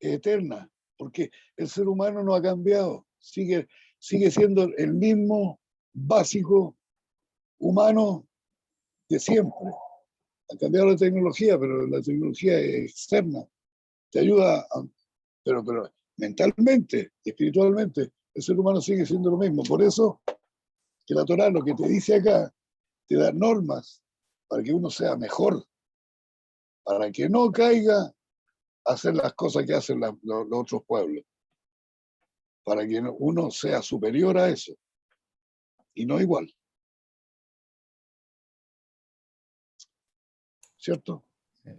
es eterna, porque el ser humano no ha cambiado, sigue siendo el mismo básico humano de siempre. Ha cambiado la tecnología, pero la tecnología es externa, te ayuda, pero mentalmente, espiritualmente, el ser humano sigue siendo lo mismo. Por eso que la Torá, lo que te dice acá, te da normas para que uno sea mejor, para que no caiga a hacer las cosas que hacen los otros pueblos, para que uno sea superior a eso y no igual. ¿Cierto?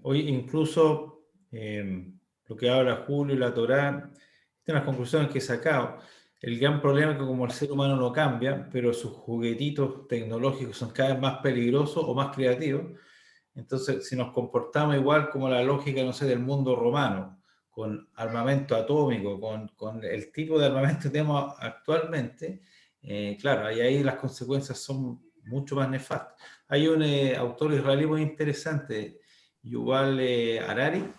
Hoy incluso lo que habla Julio y la Torá, estas son las conclusiones que he sacado. El gran problema es que como el ser humano no cambia, pero sus juguetitos tecnológicos son cada vez más peligrosos o más creativos, entonces si nos comportamos igual como la lógica, no sé, del mundo romano, con armamento atómico, con el tipo de armamento que tenemos actualmente, claro, ahí las consecuencias son mucho más nefastas. Hay un autor israelí muy interesante, Yuval Harari,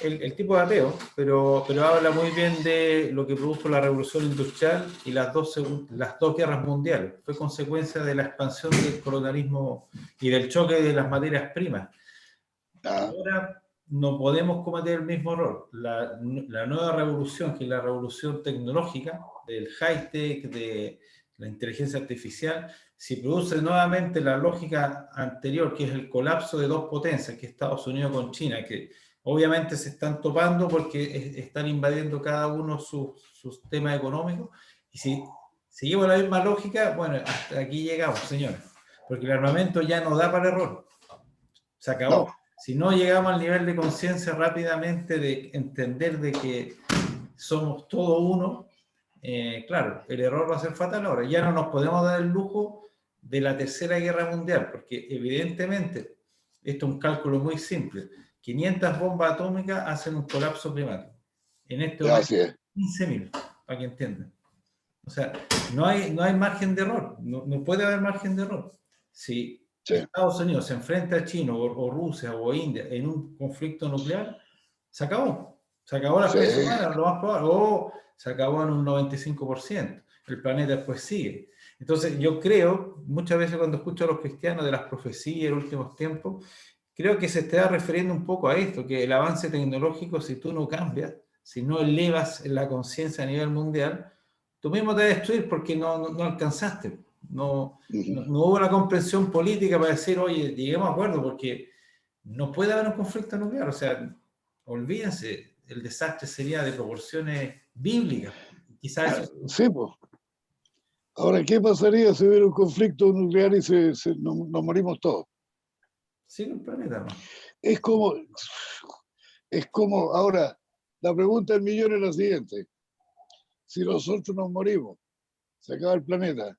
el tipo de ateo, pero habla muy bien de lo que produjo la revolución industrial y las dos guerras mundiales. Fue consecuencia de la expansión del colonialismo y del choque de las materias primas. Ahora no podemos cometer el mismo error. La nueva revolución, que es la revolución tecnológica, del high-tech, de la inteligencia artificial, si produce nuevamente la lógica anterior, que es el colapso de dos potencias, que es Estados Unidos con China, que obviamente se están topando porque están invadiendo cada uno sus temas económicos, y si seguimos la misma lógica, bueno, hasta aquí llegamos, señores, porque el armamento ya no da para error, se acabó. No. Si no llegamos al nivel de conciencia rápidamente de entender de que somos todo uno, claro, el error va a ser fatal ahora. Ya no nos podemos dar el lujo de la tercera guerra mundial, porque evidentemente, esto es un cálculo muy simple, 500 bombas atómicas hacen un colapso climático. En este momento, 15.000, para que entiendan. O sea, no hay margen de error, no puede haber margen de error. Si Estados Unidos se enfrenta a China o Rusia o India en un conflicto nuclear, se acabó. Se acabó la especie humana, lo más probable, o se acabó en un 95%. El planeta después sigue. Entonces, yo creo, muchas veces cuando escucho a los cristianos de las profecías en los últimos tiempos, creo que se está refiriendo un poco a esto, que el avance tecnológico, si tú no cambias, si no elevas la conciencia a nivel mundial, tú mismo te vas a destruir porque no alcanzaste. No hubo la comprensión política para decir, oye, lleguemos a acuerdo, porque no puede haber un conflicto nuclear. O sea, olvídense, el desastre sería de proporciones bíblicas. Quizás eso... Sí, pues. Ahora, ¿qué pasaría si hubiera un conflicto nuclear y nos morimos todos? Sí, el planeta, ¿no? Es como, ahora, la pregunta del millón es la siguiente. Si nosotros nos morimos, se acaba el planeta.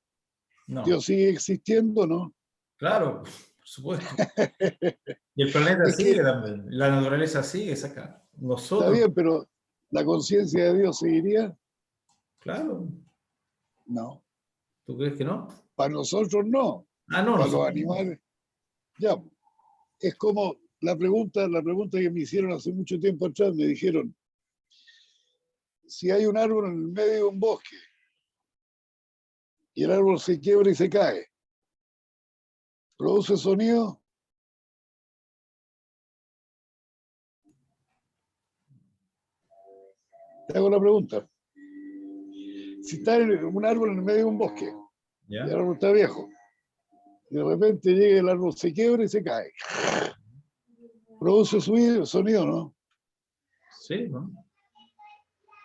No. ¿Dios sigue existiendo o no? Claro, por supuesto. Y el planeta Es que sigue también, la naturaleza sigue, saca. está Nosotros, bien, pero ¿la conciencia de Dios seguiría? claro. No. ¿Tú crees que no? Para nosotros no. Ah, no, Para los nosotros. animales, ya. Es como la pregunta que me hicieron hace mucho tiempo atrás, me dijeron, si hay un árbol en el medio de un bosque y el árbol se quiebra y se cae, ¿produce sonido? Te hago la pregunta. Si está un árbol en el medio de un bosque ¿Ya? y el árbol está viejo, y de repente llega el árbol, se quiebra y se cae, ¿produce sonido, no? Sí, ¿no?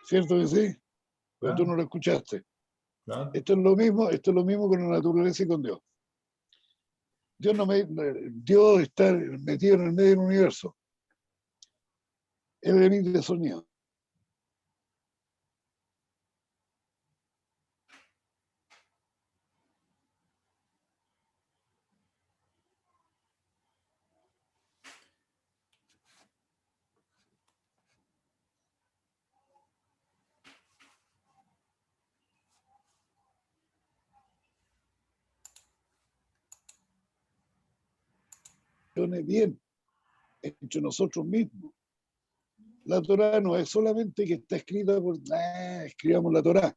¿Cierto que sí? Pero tú Claro, no lo escuchaste. claro. Esto es lo mismo con la naturaleza y con Dios. Dios está metido en el medio del universo. Él emite sonido. Bien entre nosotros mismos. La Torá no es solamente que está escrita por, escribamos la Torá.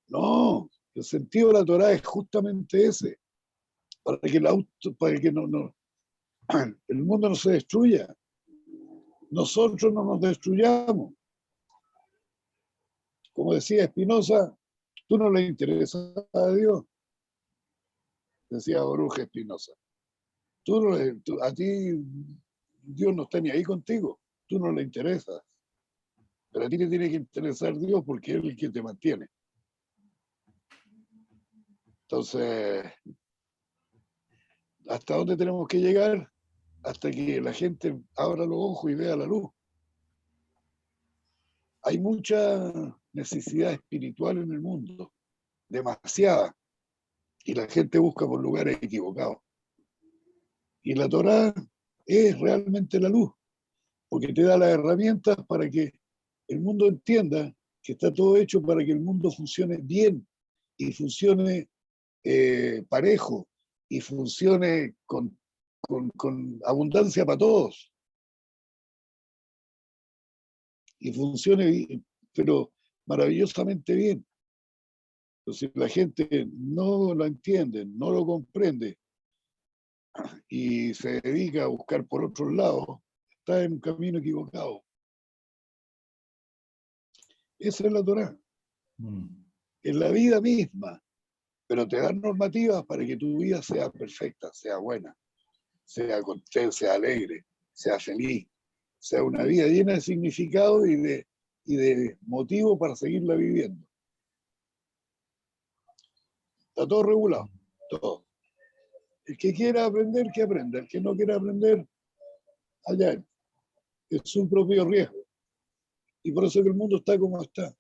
No, el sentido de la Torá es justamente ese, para que el mundo no se destruya, nosotros no nos destruyamos. Como decía Espinosa, tú no le interesas a Dios, decía Baruch Espinosa. A ti Dios no está ni ahí contigo, tú no le interesas, pero a ti te tiene que interesar Dios porque es el que te mantiene. Entonces, ¿hasta dónde tenemos que llegar? Hasta que la gente abra los ojos y vea la luz. Hay mucha necesidad espiritual en el mundo, demasiada, y la gente busca por lugares equivocados. Y la Torá es realmente la luz, porque te da las herramientas para que el mundo entienda que está todo hecho para que el mundo funcione bien y funcione parejo y funcione con abundancia para todos. Y funcione, pero maravillosamente bien. Entonces la gente no lo entiende, no lo comprende y se dedica a buscar por otros lados, está en un camino equivocado. Esa es la Torá, es la vida misma, pero te dan normativas para que tu vida sea perfecta, sea buena, sea contenta, sea alegre, sea feliz, sea una vida llena de significado y de motivo para seguirla viviendo. Está todo regulado, todo. El que quiera aprender, que aprenda. El que no quiera aprender, allá él. Es su propio riesgo. Y por eso es que el mundo está como está.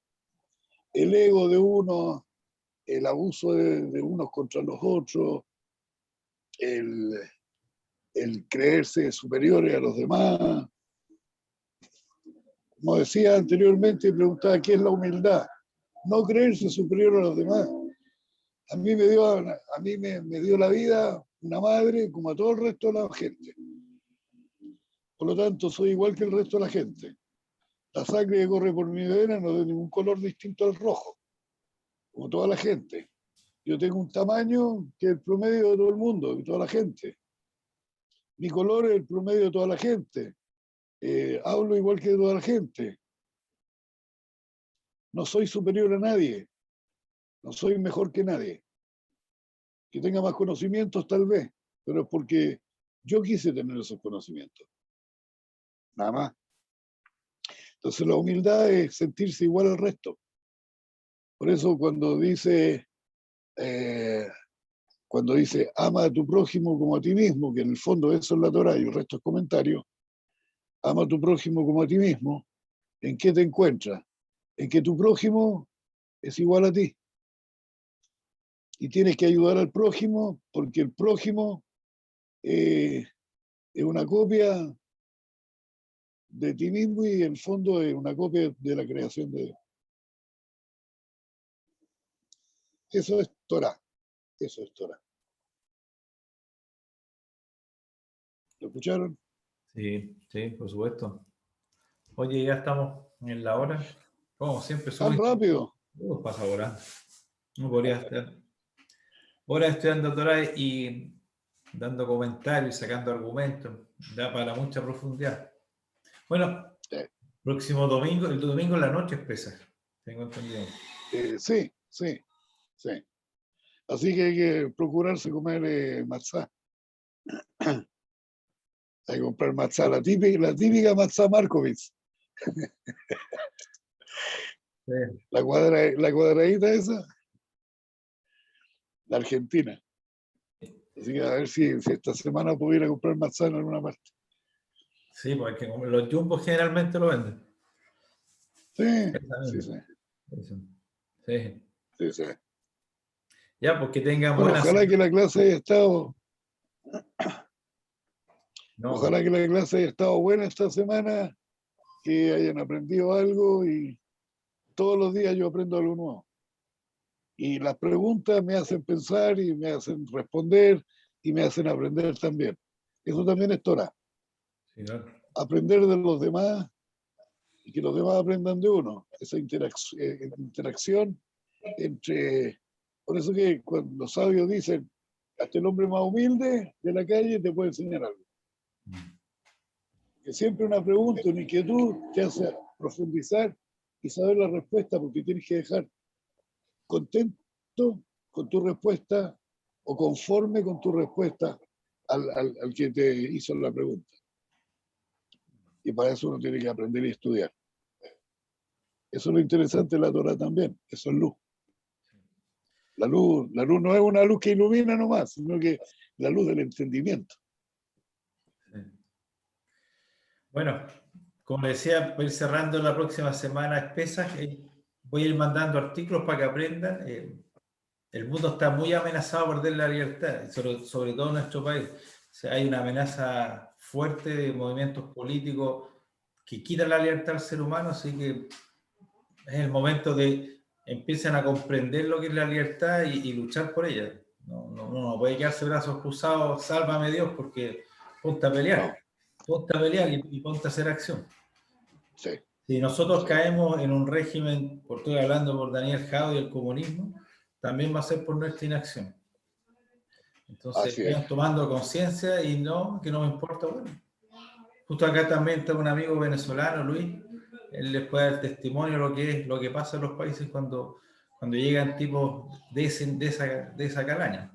El ego de uno, el abuso de unos contra los otros, el, el creerse superiores a los demás. Como decía anteriormente, preguntaba qué es la humildad. No creerse superior a los demás. A mí me dio la vida una madre como a todo el resto de la gente. Por lo tanto, soy igual que el resto de la gente. La sangre que corre por mi vena no es de ningún color distinto al rojo, como toda la gente. Yo tengo un tamaño que es el promedio de todo el mundo, de toda la gente. Mi color es el promedio de toda la gente. Hablo igual que toda la gente. No soy superior a nadie. No soy mejor que nadie. Que tenga más conocimientos tal vez, pero es porque yo quise tener esos conocimientos. Nada más. Entonces la humildad es sentirse igual al resto. Por eso cuando dice ama a tu prójimo como a ti mismo, que en el fondo eso es la Torá y el resto es comentario, ama a tu prójimo como a ti mismo, ¿en qué te encuentras? En que tu prójimo es igual a ti. Y tienes que ayudar al prójimo porque el prójimo es una copia de ti mismo y en el fondo es una copia de la creación de Dios. Eso es Torah. Eso es Torah. ¿Lo escucharon? Sí, sí, por supuesto. Oye, ya estamos en la hora. Como siempre, Tan rápido. pasa volando. No podría estar horas estudiando Torah y dando comentarios, sacando argumentos. Da para mucha profundidad. Bueno, Sí. próximo domingo, el domingo en la noche es Pesaj. Tengo entendido. Sí. Así que hay que procurarse comer matzá. Hay que comprar matzá, la típica matzá Markovitz. Sí. La cuadradita esa, la Argentina. Así que a ver si esta semana puedo ir a comprar matzá en alguna parte. Sí, porque como los jumbos generalmente lo venden. Sí. Sí. Ya, porque tengan Bueno, buenas. ojalá que la clase haya estado. No, Ojalá que la clase haya estado buena esta semana, que hayan aprendido algo y todos los días yo aprendo algo nuevo. Y las preguntas me hacen pensar y me hacen responder y me hacen aprender también. Eso también es Torah. sí, claro. Aprender de los demás y que los demás aprendan de uno. Esa interacción entre... Por eso que cuando los sabios dicen, hasta el hombre más humilde de la calle te puede enseñar algo. Que siempre una pregunta, una inquietud te hace profundizar y saber la respuesta, porque tienes que dejar contento con tu respuesta o conforme con tu respuesta al que te hizo la pregunta. Y para eso uno tiene que aprender y estudiar. Eso es lo interesante de la Torah también, eso es luz. La luz no es una luz que ilumina nomás, sino que la luz del entendimiento. Sí. Bueno, como decía, voy a ir cerrando la próxima semana espesas. Voy a ir mandando artículos para que aprendan. El mundo está muy amenazado por perder la libertad, sobre todo en nuestro país. O sea, hay una amenaza fuerte de movimientos políticos que quitan la libertad al ser humano, así que es el momento de empiecen a comprender lo que es la libertad y luchar por ella. No puede quedarse brazos cruzados, sálvame Dios, porque ponte a pelear. No. Ponte a pelear y ponte a hacer acción. Sí. Si nosotros caemos en un régimen, por estoy hablando por Daniel Jadot y el comunismo, también va a ser por nuestra inacción. Entonces, vayan tomando conciencia y que no me importa, bueno. Justo acá también está un amigo venezolano, Luis, él les puede dar testimonio de lo que pasa en los países cuando llegan tipos de esa calaña.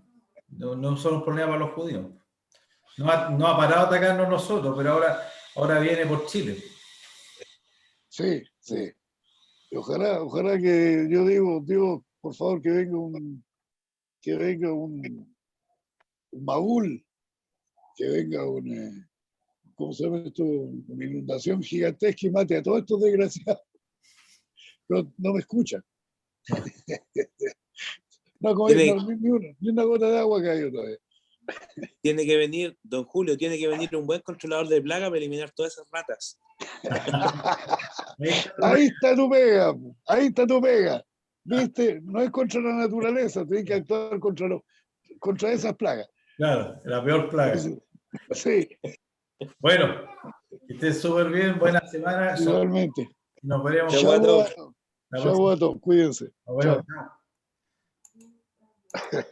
No son un problema para los judíos. No ha parado de atacarnos nosotros, pero ahora viene por Chile. Sí. Y ojalá que yo digo, Dios, por favor, que venga un Maúl, que venga ¿cómo se llama esto? Una inundación gigantesca y mate a todos estos desgraciados. Pero no me escuchan. Ni una gota de agua cayó todavía. Tiene que venir, don Julio, tiene que venir un buen controlador de plaga para eliminar todas esas ratas. Ahí está tu pega. ¿Viste? No es contra la naturaleza, tienes que actuar contra esas plagas. Claro, la peor plaga. Sí. Bueno, que estés súper bien, buena semana. Igualmente. Nos veremos. Shavuot, cuídense. Bueno, chao.